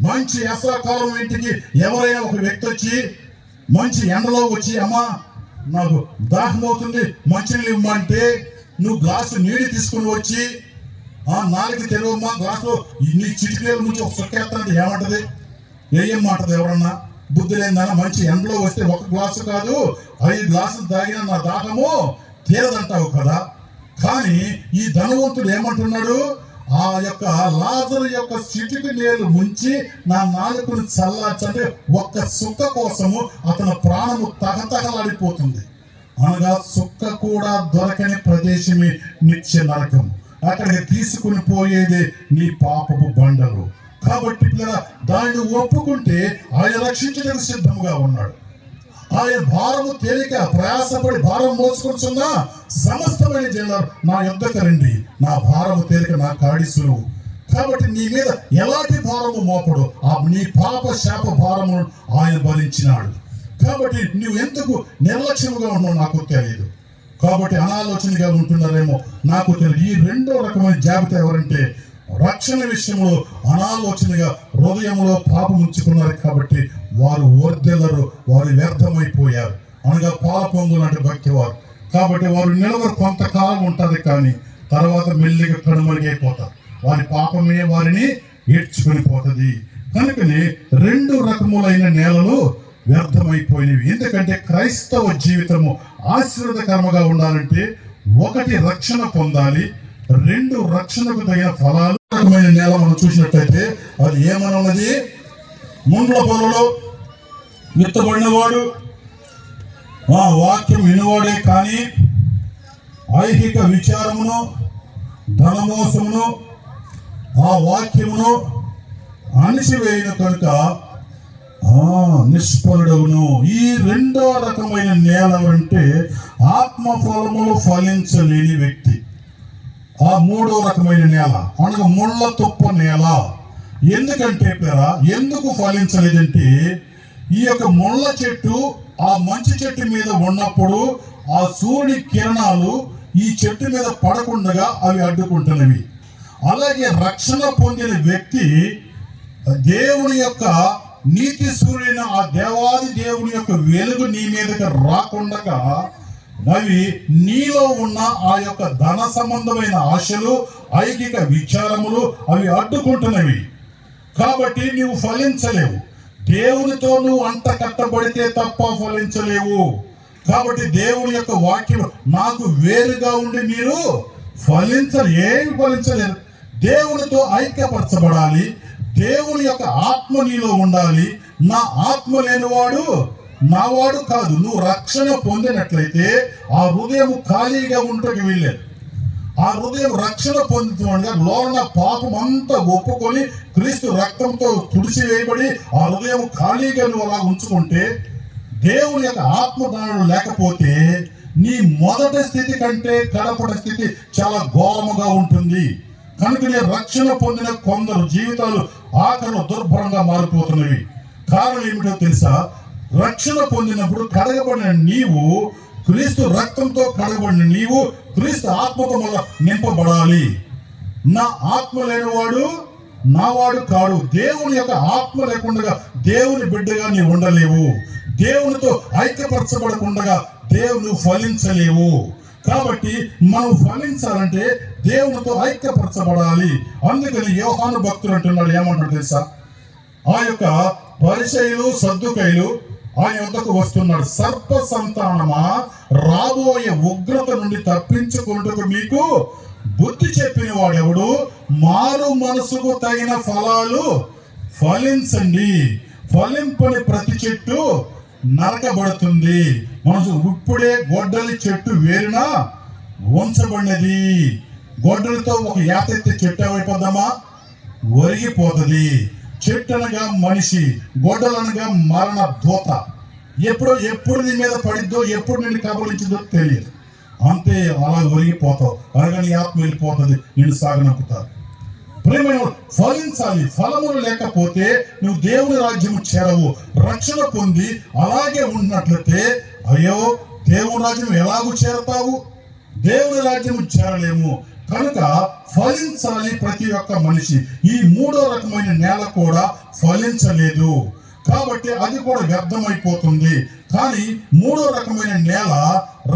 Speaker 1: మంచి వేసవకాలం ఇంటికి ఎవరైనా ఒక వ్యక్తి వచ్చి మంచి ఎండలో వచ్చి, అమ్మా నాకు దాహం అవుతుంది, మంచినీళ్ళు ఇవ్వమంటే నువ్వు గ్లాసు నీళ్ళు తీసుకుని వచ్చి నాలుగు తెరవమ్మా, గ్లాసులో నీ చిటికీల నుంచి ఒక సుక్కేస్తానంటే ఏమంటది? ఏం మాటది? ఎవరన్నా బుద్ధి లేదన్నా? మంచి ఎండలో వస్తే ఒక గ్లాసు కాదు 5 గ్లాసులు తాగిన నా దాహము తీరదంటావు కదా. కానీ ఈ ధనవంతుడు ఏమంటున్నాడు? ఆ యొక్క లాజరు యొక్క చిటికి నీళ్ళు ముంచి నా నాలుకను చల్లార్చంటే ఒక్క సుక్క కోసము అతని ప్రాణము తగతగలాడిపోతుంది. అనగా సుక్క కూడా దొరకని ప్రదేశమే నిత్య నరకం. అక్కడికి తీసుకుని పోయేదే నీ పాపపు బండలు. కాబట్టి దాన్ని ఒప్పుకుంటే ఆయన రక్షించడానికి సిద్ధంగా ఉన్నాడు. ఆయన భారము తేలిక, ప్రయాసపడి భారం మోసుకొచ్చున్న సమస్తమైన జనులారా నా యొద్దకు రండి, నా భారము తేలిక, నా కాడి సులువు. కాబట్టి నీ మీద ఎలాంటి భారము మోపడు, నీ పాప శాప భారము ఆయన భరించినాడు. కాబట్టి నువ్వు ఎందుకు నిర్లక్ష్యముగా ఉన్నావు నాకు తెలియదు. కాబట్టి అనాలోచనగా ఉంటున్నారేమో నాకు తెలియదు. ఈ రెండో రకమైన జాబితా ఎవరంటే రక్షణ విషయంలో అనాలోచనగా హృదయంలో పాపం ఉంచుకున్నారు. కాబట్టి వారు వర్ధెలరు, వారు వ్యర్థమైపోయారు. అనగా పాల పొంగు లాంటి భక్తి వారు. కాబట్టి వారు నిలవరు, కొంతకాలం ఉంటుంది, కానీ తర్వాత మెల్లిగా కనుమరుగైపోతారు. వారి పాపమే వారిని ఏడ్చుకొని పోతుంది. కనుకనే 2 రకములైన నేలలు వ్యర్థమైపోయినవి. ఎందుకంటే క్రైస్తవ జీవితము ఆశీర్వాదకరముగా ఉండాలంటే 1 రక్షణ పొందాలి, 2 రక్షణకు తగిన ఫలాలు. రకమైన నేల మనం చూసినట్లయితే అది ఏమని ఉన్నది? ముండ్ల పొలలో విత్తబడినవాడు వాక్యం వినవాడే, కానీ ఐహిక విచారమును, ధనమోసమును, ఆ వాక్యమును అణిచివేయను కనుక నిష్ఫలుడవును. ఈ 2వ రకమైన నేల అంటే ఆత్మఫలములు ఫలించలేని వ్యక్తి. ఆ 3వ రకమైన నేల అనగా ముళ్ళ తుప్ప నేల. ఎందుకంటే ఎందుకు ఫలించలేదంటే ఈ యొక్క ముళ్ళ చెట్టు ఆ మంచి చెట్టు మీద ఉన్నప్పుడు ఆ సూర్యుడి కిరణాలు ఈ చెట్టు మీద పడకుండా అవి అడ్డుకుంటున్నవి. అలాగే రక్షణ పొందిన వ్యక్తి దేవుని యొక్క నీతి సూర్యుని, ఆ దేవాది దేవుని యొక్క వెలుగు నీ మీదకి రాకుండా అవి నీలో ఉన్న ఆ యొక్క ధన సంబంధమైన ఆశలు, ఐకిక విచారములు అవి అడ్డుకుంటున్నవి. కాబట్టి నువ్వు ఫలించలేవు. దేవునితో నువ్వు అంట కట్టబడితే తప్ప ఫలించలేవు. కాబట్టి దేవుని యొక్క వాక్యం నాకు వేరుగా ఉండి మీరు ఫలించరు, ఏమి ఫలించలేరు. దేవునితో ఐక్యపరచబడాలి, దేవుని యొక్క ఆత్మ నీలో ఉండాలి. నా ఆత్మ లేనివాడు నావాడు కాదు. నువ్వు రక్షణ పొందినట్లయితే ఆ హృదయం ఖాళీగా ఉండటకు వీల్లేదు. ఆ హృదయం రక్షణ పొందుతుండగా లోన పాపం అంతా ఒప్పుకొని క్రీస్తు రక్తంతో తుడిచివేయబడి ఆ హృదయం ఖాళీగా నువ్వు అలా ఉంచుకుంటే, దేవుని యొక్క ఆత్మదానం లేకపోతే నీ మొదటి స్థితి కంటే కడపటి స్థితి చాలా ఘోరముగా ఉంటుంది. కనుకనే రక్షణ పొందిన కొందరు జీవితాలు ఆఖరిలో దుర్భరంగా మారిపోతున్నవి. కారణం ఏమిటో తెలుసా? రక్షణ పొందినప్పుడు కడగబడిన నీవు, క్రీస్తు రక్తంతో కడగబడిన నీవు క్రీస్తు ఆత్మతో వల్ల నింపబడాలి. నా ఆత్మ లేనివాడు నావాడు కాడు. దేవుని యొక్క ఆత్మ లేకుండా దేవుని బిడ్డగా నీవు ఉండలేవు. దేవునితో ఐక్యపరచబడకుండా దేవుని ఫలించలేవు. కాబట్టి మనం ఫలించాలంటే దేవునితో ఐక్యపరచబడాలి. అందుకని యోహాను భక్తుడు అంటున్నాడు, ఏమంటాడు తెలుసా? ఆ యొక్క పరిసయ్యులు సద్దుకయ్యులు ఆయన వద్దకు వస్తున్నాడు. సర్ప సంతానమా, రాబోయే ఉగ్రత నుండి తప్పించుకుంటూ మీకు బుద్ధి చెప్పిన వాడెవడు? మారు మనసుకు తగిన ఫలాలు ఫలించండి. ఫలింపని ప్రతి చెట్టు నరకబడుతుంది. మనసు ఇప్పుడే గొడ్డలి చెట్టు వేరున ఉంచబడినది. గొడ్డలితో ఒక యాతెత్తి చెట్టు అయిపోద్దామా? ఒరిగిపోతుంది. చెట్టు అనగా మనిషి, గొడ్డలనగా మరణ దూత. ఎప్పుడు నీ మీద పడిద్దో, ఎప్పుడు నిన్ను కబలించిందో తెలియదు. అంతే, అలా ఒరిగిపోతావు. అలాగే నీ ఆత్మ వెళ్ళిపోతుంది, నిన్ను సాగనంపుతారు. ప్రేమ ఫలించాలి. ఫలములు లేకపోతే నువ్వు దేవుని రాజ్యము చేరవు. రక్షణ పొంది అలాగే ఉన్నట్లయితే అయ్యో దేవుని రాజ్యం ఎలాగూ చేరతావు? దేవుని రాజ్యము చేరలేము. కనుక ఫలించాలి ప్రతి ఒక్క మనిషి. ఈ మూడో రకమైన నేల కూడా ఫలించలేదు కాబట్టి అది కూడా వ్యర్థమైపోతుంది. కానీ మూడో రకమైన నేల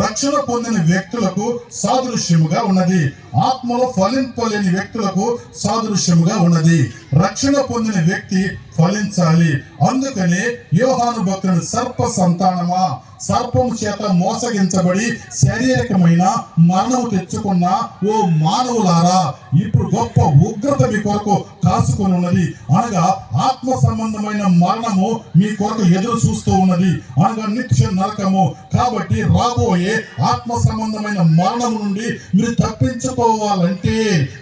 Speaker 1: రక్షణ పొందిన వ్యక్తులకు సాదృశ్యముగా ఉన్నది. ఆత్మలో ఫలింపలేని వ్యక్తులకు సాదృశ్యముగా ఉన్నది. రక్షణ పొందిన వ్యక్తి ఫలించాలి. అందుకనే యోహాను భక్తుడు, సర్ప సంతానమా, సర్పము చేత మోసగించబడి శారీరకమైన మరణము తెచ్చుకున్న ఓ మానవులారా, ఇప్పుడు గొప్ప ఉగ్రత మీ కొరకు కాసుకొని ఉన్నది. అనగా ఆత్మ సంబంధమైన మరణము మీ కొరకు ఎదురు చూస్తూ ఉన్నది, అనగా నిత్య నరకము. కాబట్టి రాబోయే ఆత్మ సంబంధమైన మరణం నుండి మీరు తప్పించుకోవాలంటే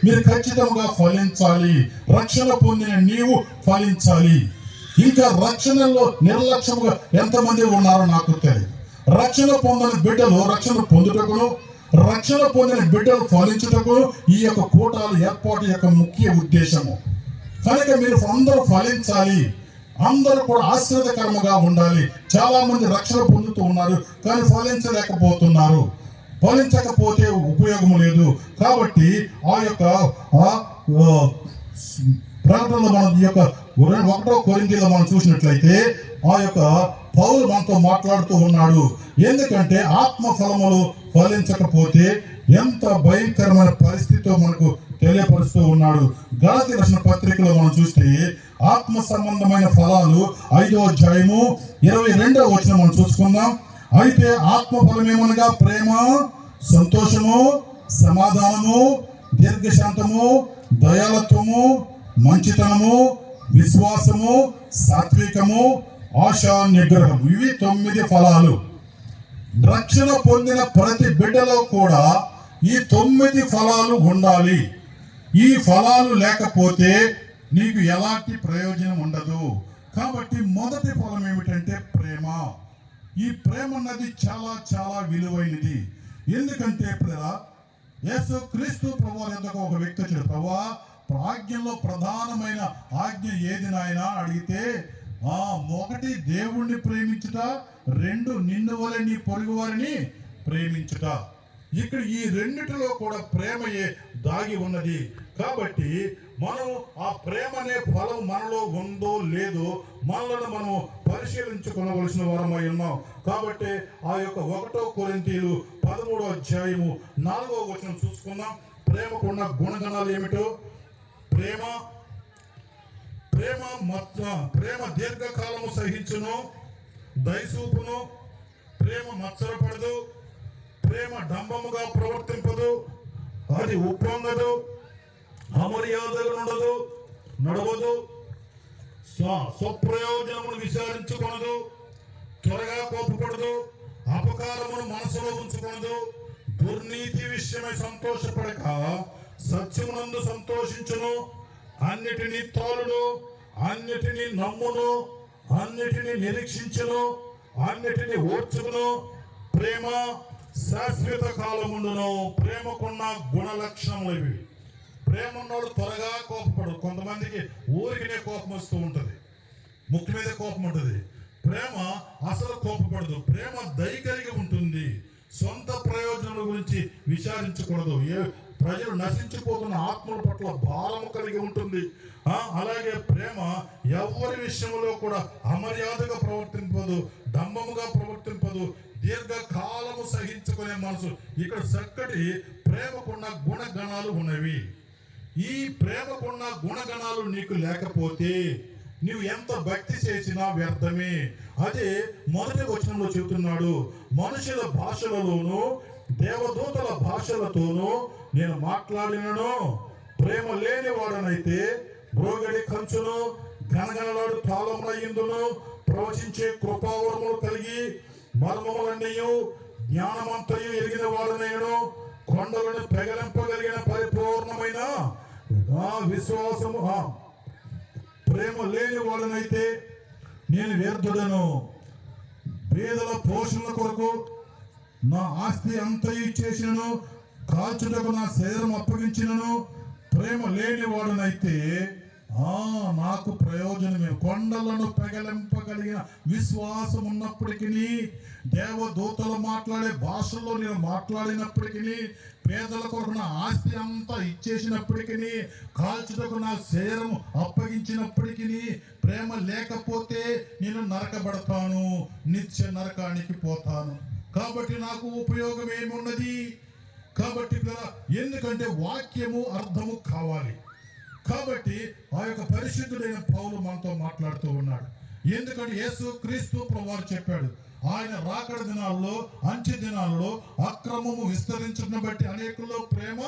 Speaker 1: మీరు ఖచ్చితంగా ఫలించాలి. రక్షణ పొందిన నీవు ఫలించాలి. ఇంకా రక్షణలో నిర్లక్ష్యంగా ఎంతమంది ఉన్నారో నాకు తెలియదు. రక్షణ పొందని బిడ్డలు రక్షణ పొందుటకును, రక్షణ పొందిన బిడ్డలు ఫలించుటకు ఈ యొక్క కూటాలు ఏర్పాటు యొక్క ముఖ్య ఉద్దేశము. కనుక మీరు అందరూ ఫలించాలి. అందరూ కూడా ఆశ్చర్యకరంగా ఉండాలి. చాలా మంది రక్షణ పొందుతూ ఉన్నారు కానీ ఫలించలేకపోతున్నారు. ఫలించకపోతే ఉపయోగం లేదు. కాబట్టి ఆ యొక్క ప్రకటనలో మనం ఈ యొక్క 1 కొరింథీలో మనం చూసినట్లయితే ఆ యొక్క పౌలు మనతో మాట్లాడుతూ ఉన్నాడు. ఎందుకంటే ఆత్మ ఫలములు ఫలించకపోతే ఎంత భయంకరమైన పరిస్థితితో మనకు తెలియపరుస్తూ ఉన్నాడు. గలతీ రాసిన పత్రికలో మనం చూస్తే ఆత్మ సంబంధమైన ఫలాలు 5వ అధ్యాయము 22వ వచనం మనం చూసుకుందాం. అయితే ఆత్మ ఫలమేమనగా ప్రేమ, సంతోషము, సమాధానము, దీర్ఘశాంతము, దయాళత్వము, మంచితనము, విశ్వాసము, సాత్వికము, ఆశా నిగ్రహం. ఇవి 9 ఫలాలు. రక్షణ పొందిన ప్రతి బిడ్డలో కూడా ఈ 9 ఫలాలు ఉండాలి. ఈ ఫలాలు లేకపోతే నీకు ఎలాంటి ప్రయోజనం ఉండదు. కాబట్టి మొదటి ఫలం ఏమిటంటే ప్రేమ. ఈ ప్రేమ అన్నది చాలా చాలా విలువైనది. ఎందుకంటే యేసు క్రీస్తు ప్రభువు ఎంతకు ఒక వ్యక్తి వచ్చాడు, ప్రభువా ఆజ్ఞలో ప్రధానమైన ఆజ్ఞ ఏది నాయనా అడిగితే, 1 దేవుణ్ణి ప్రేమించుట, 2 నిన్ను వలె నీ పొరుగు వారిని ప్రేమించుట. ఇక్కడ ఈ రెండిటిలో కూడా ప్రేమయే దాగి ఉన్నది. కాబట్టి మనం ఆ ప్రేమ అనే ఫలం మనలో ఉందో లేదో మనలను మనం పరిశీలించుకోవలసిన వారమై ఉన్నాం. కాబట్టి ఆ యొక్క 1 కొరింథీలు 13వ అధ్యాయము 4వ వచనం చూసుకుందాం. ప్రేమకున్న గుణగణాలు ఏమిటో? ప్రేమ దీర్ఘకాలము సహించును, దయచూపును, ప్రేమ మత్సరపడదు, ప్రేమ డంబముగా ప్రవర్తింపదు, అది ఉప్పొంగదు, అమర్యాదగా ఉండదు, నడవదు, స్వప్రయోజనమును విచారించుకొనదు, త్వరగా కోపపడదు, అపకారమును మనసులో ఉంచుకొనదు, దుర్నీతి విషయమై సంతోషపడక సత్యమునందు సంతోషించును, అన్నిటినీ తోలును, అన్నిటినీ నమ్మును, అన్నిటినీ నిరీక్షించును, అన్నిటినీ ఓర్చుకును. ప్రేమ శాశ్వత కాలముండును. ప్రేమకున్న గుణ లక్షణములు ఇవి. ప్రేమ ఉన్నోడు త్వరగా కోపపడు. కొంతమందికి ఊరికినే కోపం వస్తూ ఉంటుంది, ముక్కు మీద కోపం ఉంటుంది. ప్రేమ అసలు కోపపడదు. ప్రేమ దయ కలిగి ఉంటుంది. సొంత ప్రయోజనాల గురించి విచారించకూడదు. ప్రజలు నశించిపోతున్న ఆత్మల పట్ల భారము కలిగి ఉంటుంది. అలాగే ప్రేమ ఎవరి విషయంలో కూడా అమర్యాదగా ప్రవర్తింపదు, డంబముగా ప్రవర్తింపదు, దీర్ఘకాలము సహించుకునే మనసు. ఇక్కడ చక్కటి ప్రేమకున్న గుణగణాలు ఉన్నవి. ఈ ప్రేమకున్న గుణగణాలు నీకు లేకపోతే నీవు ఎంత భక్తి చేసినా వ్యర్థమే. అదే మొదటి వచనంలో చెబుతున్నాడు, మనుషుల భాషలలోనూ దేవదూతల భాషలతోనూ నేను మాట్లాడినను, ప్రేమ లేని వాడనైతే బ్రోగడి కంచును గనగనలాడు తాళములయ్యిందును, ప్రవచించే కృపావరములు కలిగి మర్మములన్నీయు జ్ఞానమంతయు ఎరిగిన వాడనైనను, కొండలను పెగలింపగలిగిన పరిపూర్ణమైన విశ్వాసము ప్రేమ లేని వాడనైతే నేను వ్యర్థుడను. పేదల పోషణ కొరకు నా ఆస్తి అంతయు చేసినను, కాల్చుటకు నా శరీరం అప్పగించినను, ప్రేమ లేని వాడనైతే నాకు ప్రయోజనమే. కొండలను పెగలింపగలిగిన విశ్వాసం ఉన్నప్పటికీ, దేవదూతలు మాట్లాడే భాషల్లో నేను మాట్లాడినప్పటికీ, పేదల కొరకు నా ఆస్తి అంతా ఇచ్చేసినప్పటికీ, కాల్చుటకు నా శరీరం అప్పగించినప్పటికీ, ప్రేమ లేకపోతే నేను నరకబడతాను, నిత్య నరకానికి పోతాను. కాబట్టి నాకు ఉపయోగం ఏమున్నది? కాబట్టి ఎందుకంటే వాక్యము అర్థము కావాలి. కాబట్టి ఆ యొక్క పరిశుద్ధుడైన పౌలు మనతో మాట్లాడుతూ ఉన్నాడు. ఎందుకంటే యేసు క్రీస్తు ప్రభువారు చెప్పాడు, ఆయన రాకడ దినాల్లో, అంచె దినాల్లో అక్రమము విస్తరించడం బట్టి అనేకుల్లో ప్రేమ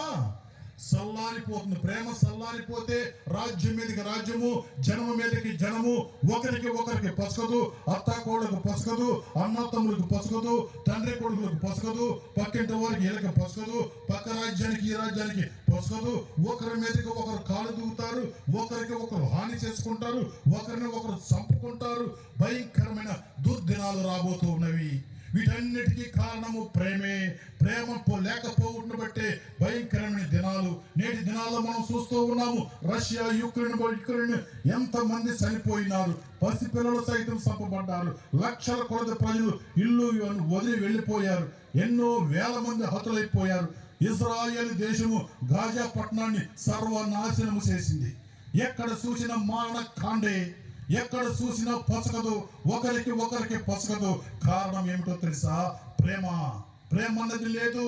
Speaker 1: సల్లారిపోతుంది. ప్రేమ సల్లారిపోతే రాజ్యం మీదకి రాజ్యము, జనము మీదకి జనము, ఒకరికి ఒకరికి పసకదు, అత్తాకోళ్ళకు పసకదు, అన్నతమ్ములకు పసకదు, తండ్రి కొడుకులకు పసకదు, పక్కింటి వారికి వీళ్ళకి పసకదు, పక్క రాజ్యానికి ఈ రాజ్యానికి పసకదు. ఒకరి మీదకి ఒకరు కాలు దూగుతారు, ఒకరికి ఒకరు హాని చేసుకుంటారు, ఒకరిని ఒకరు చంపుకుంటారు. భయంకరమైన దుర్దినాలు రాబోతూ ఉన్నవి. వీటన్నిటికీ కారణము ప్రేమే. ప్రేమ లేకపోవడం బట్టే భయంకరమైన దినాలు నేటి దినాల్లో మనం చూస్తూ ఉన్నాము. రష్యా, యుక్రెయిన్ ఎంతమంది చనిపోయినారు, పసిపిల్లలు సైతం చంపబడ్డారు, లక్షల కొలది ప్రజలు ఇల్లు వదిలి వెళ్ళిపోయారు, ఎన్నో వేల మంది హతులైపోయారు. ఇజ్రాయేల్ దేశము గాజా పట్టణాన్ని సర్వనాశనము చేసింది. ఎక్కడ చూసిన మారణ కాండే, ఎక్కడ చూసినా పొసగదు, ఒకరికి ఒకరికి పొసగదు. కారణం ఏమిటో తెలుసా? ప్రేమ. ప్రేమ అన్నది లేదు.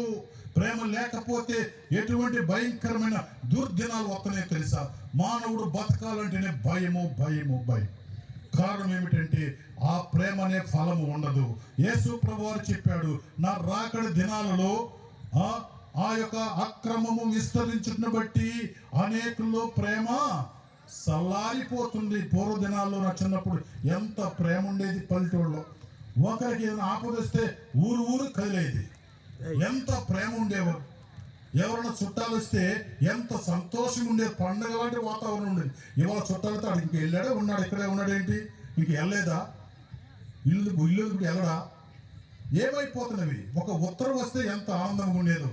Speaker 1: ప్రేమ లేకపోతే ఎటువంటి భయంకరమైన దుర్దినాలు వస్తున్నాయో తెలుసా? మానవుడు బతకాలంటేనే భయము భయము భయం. కారణం ఏమిటంటే ఆ ప్రేమ అనే ఫలము ఉండదు. యేసు ప్రభువారు చెప్పాడు, నా రాకడ దినాలలో ఆ యొక్క అక్రమము విస్తరించుట బట్టి అనేకుల్లో ప్రేమ సల్లారిపోతుంది. పూర్వ దినాల్లో నా చిన్నప్పుడు ఎంత ప్రేమ ఉండేది. పల్లెటూళ్ళలో ఒకరికి ఏదైనా ఆపదొస్తే ఊరు ఊరు కదిలేది. ఎంత ప్రేమ ఉండేవారు. ఎవరైనా చుట్టాలు వస్తే ఎంత సంతోషంగా ఉండేది. పండుగ లాంటి వాతావరణం ఉండేది. ఇవాళ చుట్టాలతో అడిగి ఇంక వెళ్ళాడే ఉన్నాడు, ఇక్కడే ఉన్నాడు ఏంటి, ఇంక వెళ్ళలేదా, ఇల్లు వెళ్ళడా, ఏమైపోతున్నవి. ఒక ఉత్తరం వస్తే ఎంత ఆనందంగా ఉండేదో.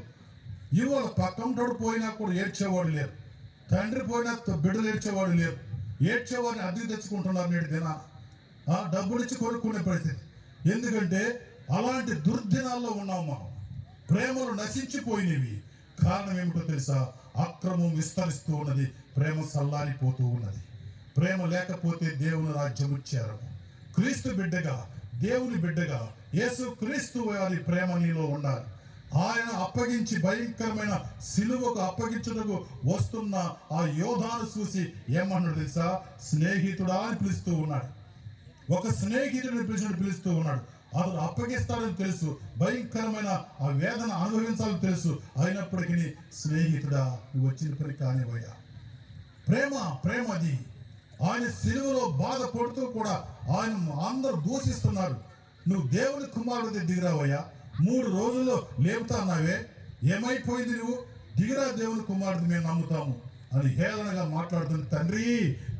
Speaker 1: ఇవాళ పక్కంటోడు పోయినా కూడా ఏడ్చేవాడు లేరు, తండ్రి పోయినా బిడ్డలు ఏడ్చేవాడు లేరు. ఏడ్చేవాడిని అద్దె తెచ్చుకుంటున్నారు నేటి దిన, డబ్బులు ఇచ్చి కొనుక్కునే పరిస్థితి. ఎందుకంటే అలాంటి దుర్దినాల్లో ఉన్నాం మనం. ప్రేమలు నశించిపోయినవి. కారణం ఏమిటో తెలుసా? అక్రమం విస్తరిస్తూ ఉన్నది, ప్రేమ సల్లారిపోతూ ఉన్నది. ప్రేమ లేకపోతే దేవుని రాజ్యం చేరము. క్రీస్తు బిడ్డగా, దేవుని బిడ్డగా యేసు క్రీస్తు వారి ప్రేమ నీలో ఉండాలి. ఆయన అప్పగించి భయంకరమైన సిలువకు అప్పగించుటకు వస్తున్న ఆ యోధాను చూసి ఏమన్నాడు తెలుసా? స్నేహితుడా అని పిలుస్తూ ఉన్నాడు. ఒక స్నేహితుడిని పిలుస్తూ ఉన్నాడు. అతను అప్పగిస్తాడని తెలుసు, భయంకరమైన ఆ వేదన అనుభవించాలని తెలుసు. అయినప్పటికీ స్నేహితుడా, నువ్వు వచ్చిన పని కానివయ్యా, ప్రేమ అది. ఆయన సిలువలో బాధపడుతూ కూడా ఆయన అందరూ దూషిస్తున్నారు. నువ్వు దేవుని కుమారుడి దిగిరావయ్యా, 3 రోజుల్లో లేపుతాన్నావే, ఏమైపోయింది నువ్వు, దిగిరా దేవుని కుమారుడు, మేము నమ్ముతాము అని హేళనగా మాట్లాడుతుంది. తండ్రి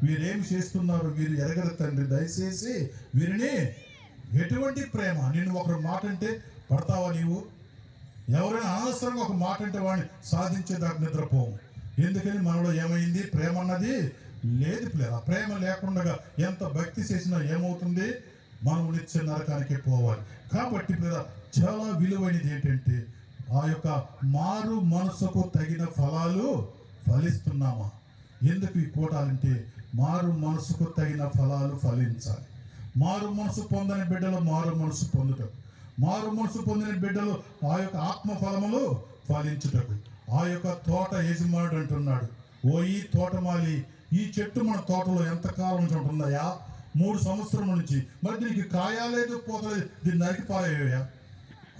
Speaker 1: వీరేం చేస్తున్నారు, వీరు ఎరగరు తండ్రి, దయచేసి వీరిని. ఎటువంటి ప్రేమ! నిన్ను ఒకరు మాట అంటే పడతావా నీవు? ఎవరైనా అనవసరంగా ఒక మాట అంటే వాడిని సాధించేదాకా నిద్రపోము. ఎందుకని మనలో ఏమైంది, ప్రేమ అన్నది లేదు పిల్లరా. ప్రేమ లేకుండా ఎంత భక్తి చేసినా ఏమవుతుంది, మనం నిత్య నరకానికి పోవాలి. కాబట్టి పిల్లరా, చాలా విలువైనది ఏంటంటే ఆ యొక్క మారు మనసుకు తగిన ఫలాలు ఫలిస్తున్నామా? ఎందుకు ఈ కోటాలంటే మారు మనసుకు తగిన ఫలాలు ఫలించాలి. మారు మనసు పొందని బిడ్డలు మారు మనసు పొందుటకు, మారు మనసు పొందిన బిడ్డలు ఆ యొక్క ఆత్మ ఫలములు ఫలించుటకు. ఆ యొక్క తోట యజమానుడు అంటున్నాడు, ఓ ఈ తోటమాలి, ఈ చెట్టు మన తోటలో ఎంతకాలం నుంచి ఉంటుందయ్యా? 3 సంవత్సరం నుంచి. మరి దీనికి కాయాలేదు, పోతలేదు, దీన్ని నరికిపారయ్యా.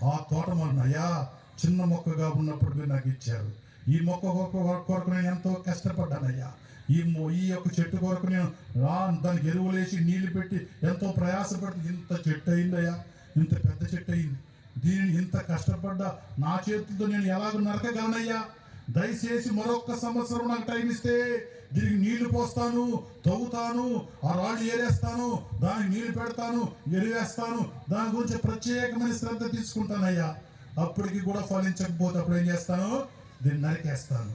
Speaker 1: ఆ తోటమాలి, అయ్యా చిన్న మొక్కగా ఉన్నప్పుడు మీరు నాకు ఇచ్చారు, ఈ మొక్క కొరకు నేను ఎంతో కష్టపడ్డానయ్యా, ఈ యొక్క చెట్టు కొరకు నేను దానికి ఎరువులేసి నీళ్లు పెట్టి ఎంతో ప్రయాసపడి ఇంత చెట్టు అయిందయ్యా, ఇంత పెద్ద చెట్టు అయింది. దీనిని ఇంత కష్టపడ్డా నా చేతులతో నేను ఎలాగో నరకగలనయ్యా? దయచేసి మరొక్క సంవత్సరం నాకు టైం ఇస్తే దీనికి నీళ్లు పోస్తాను, తవ్వుతాను, ఆ రాళ్ళు ఏరేస్తాను, దానికి నీళ్లు పెడతాను, ఎరువేస్తాను, దాని గురించి ప్రత్యేకమైన శ్రద్ధ తీసుకుంటానయ్యా. అప్పటికి కూడా ఫలించకపోతే అప్పుడు ఏం చేస్తాను, దీన్ని నరికేస్తాను.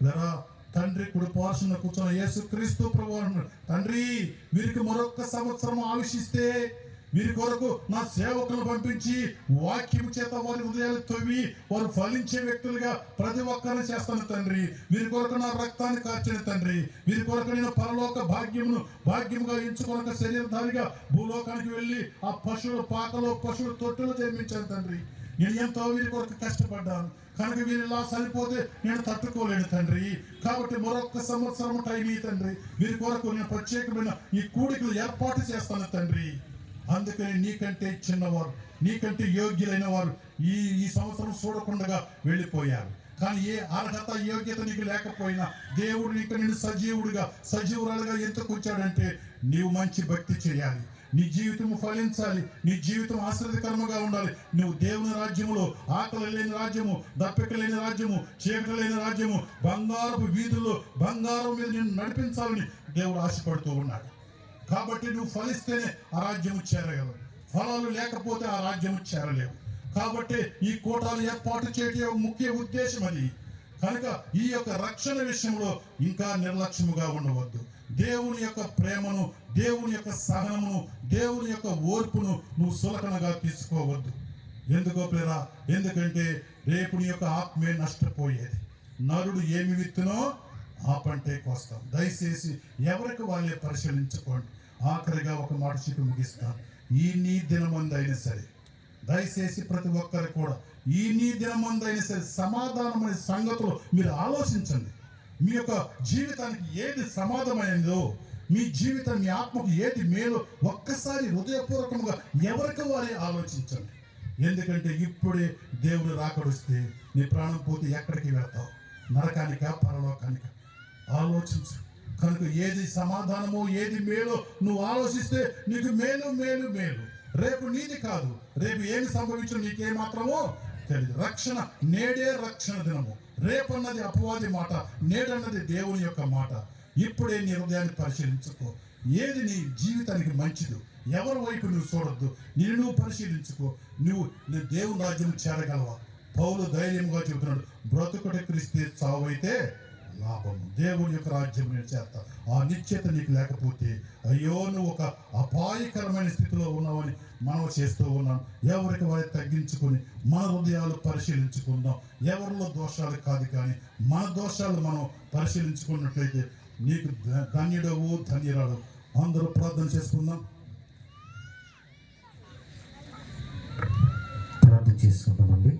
Speaker 1: లేదా తండ్రి కుడి పార్శ్వన కూర్చొని యేసుక్రీస్తు ప్రభువు, తండ్రి వీరికి మరొక్క సంవత్సరం ఆవిషిస్తే వీరి కొరకు నా సేవకులను పంపించి వాక్యం చేత వారి హృదయాలు తవ్వి వారు ఫలించే వ్యక్తులుగా ప్రతి ఒక్కరిని చేస్తాను తండ్రి. వీరి కొరకు నా రక్తాన్ని కార్చిన తండ్రి. వీరి కొరకు నేను పరలోక భాగ్యముగా ఎంచుకొనక శరీరధారిగా భూలోకానికి వెళ్ళి ఆ పశువుల పాకలో పశువుల తొట్టులు జన్మించాను తండ్రి. నేను ఎంతో వీరి కొరకు కష్టపడ్డాను కనుక వీరు ఇలా సరిపోతే నేను తట్టుకోలేను తండ్రి. కాబట్టి మరొక్క సంవత్సరం టైం ఈ తండ్రి, వీరి కొరకు నేను ప్రత్యేకమైన ఈ కూడికలు ఏర్పాటు చేస్తాను తండ్రి. అందుకని నీకంటే చిన్నవారు, నీకంటే యోగ్యులైన వారు ఈ సంవత్సరం చూడకుండా వెళ్ళిపోయారు. కానీ ఏ అర్హత యోగ్యత నీకు లేకపోయినా దేవుడు నీకు నిన్ను సజీవురాలుగా ఎందుకు వచ్చాడంటే నీవు మంచి భక్తి చేయాలి, నీ జీవితం ఫలించాలి, నీ జీవితం ఆశ్రదకరముగా ఉండాలి. నువ్వు దేవుని రాజ్యములో ఆకలి లేని రాజ్యము, దప్పిక లేని రాజ్యము, చీకటి లేని రాజ్యము, బంగారపు వీధుల్లో బంగారం మీద నిన్ను నడిపించాలని దేవుడు ఆశపడుతూ ఉన్నాడు. కాబట్టి నువ్వు ఫలిస్తేనే ఆ రాజ్యము చేరగలవు, ఫలాలు లేకపోతే ఆ రాజ్యము చేరలేవు. కాబట్టి ఈ కోటాలు ఏర్పాటు చేయడం ముఖ్య ఉద్దేశం అది. కనుక ఈ యొక్క రక్షణ విషయంలో ఇంకా నిర్లక్ష్యముగా ఉండవద్దు. దేవుని యొక్క ప్రేమను, దేవుని యొక్క సహనమును, దేవుని యొక్క ఓర్పును నువ్వు సులకనగా తీసుకోవద్దు. ఎందుకో ప్రేరా, ఎందుకంటే రేపు నీ యొక్క ఆత్మే నష్టపోయేది. నరుడు ఏమి విత్తునో ఆ పంటే కోస్తాం. దయచేసి ఎవరికి వాళ్ళే పరిశీలించుకోండి. ఆఖరిగా ఒక మాట చెప్పి ముగిస్తాను. ఈ నీ దినమందు అయినా సరే, దయచేసి ప్రతి ఒక్కరు కూడా ఈ నీ దినమందు అయినా సరే సమాధానమైన సంగతులు మీరు ఆలోచించండి. మీ యొక్క జీవితానికి ఏది సమాధానమైందో, మీ జీవితం, మీ ఆత్మకు ఏది మేలో ఒక్కసారి హృదయపూర్వకంగా ఎవరికి వారే ఆలోచించండి. ఎందుకంటే ఇప్పుడే దేవుడు రాకడొస్తే నీ ప్రాణం పోతే ఎక్కడికి వెళ్తావు? నరకానిక, పరలోకానిక? ఆలోచించు. కనుక ఏది సమాధానమో, ఏది మేలో నువ్వు ఆలోచిస్తే నీకు మేలు మేలు మేలు. రేపు నీది కాదు, రేపు ఏమి సంభవించో నీకేమాత్రమో తెలియదు. రక్షణ నేడే రక్షణ దినము. రేపన్నది అపవాది మాట, నేడన్నది దేవుని యొక్క మాట. ఇప్పుడే నీ హృదయాన్ని పరిశీలించుకో. ఏది నీ జీవితానికి మంచిదో ఎవరి వైపు నువ్వు చూడొద్దు, నువ్వు పరిశీలించుకో. నువ్వు దేవుని రాజ్యం చేరగలవా? పౌలు ధైర్యంగా చెబుతున్నాడు, బ్రతుకుట క్రీస్తే చావైతే లాభము. దేవుని యొక్క రాజ్యం నేను చేస్తా. ఆ నిశ్చయత నీకు లేకపోతే అయ్యో నువ్వు ఒక అపాయకరమైన స్థితిలో ఉన్నావని మనం చేస్తూ ఉన్నాం. ఎవరికి వారి తగ్గించుకొని మన హృదయాలు పరిశీలించుకుందాం. ఎవరిలో దోషాలు కాదు, కానీ మన దోషాలు మనం పరిశీలించుకున్నట్లయితే నీకు ధన్యుడవు, ధన్యురాడు. అందరూ ప్రార్థన చేసుకుందాం.
Speaker 2: ప్రార్థన చేసుకుందామండి.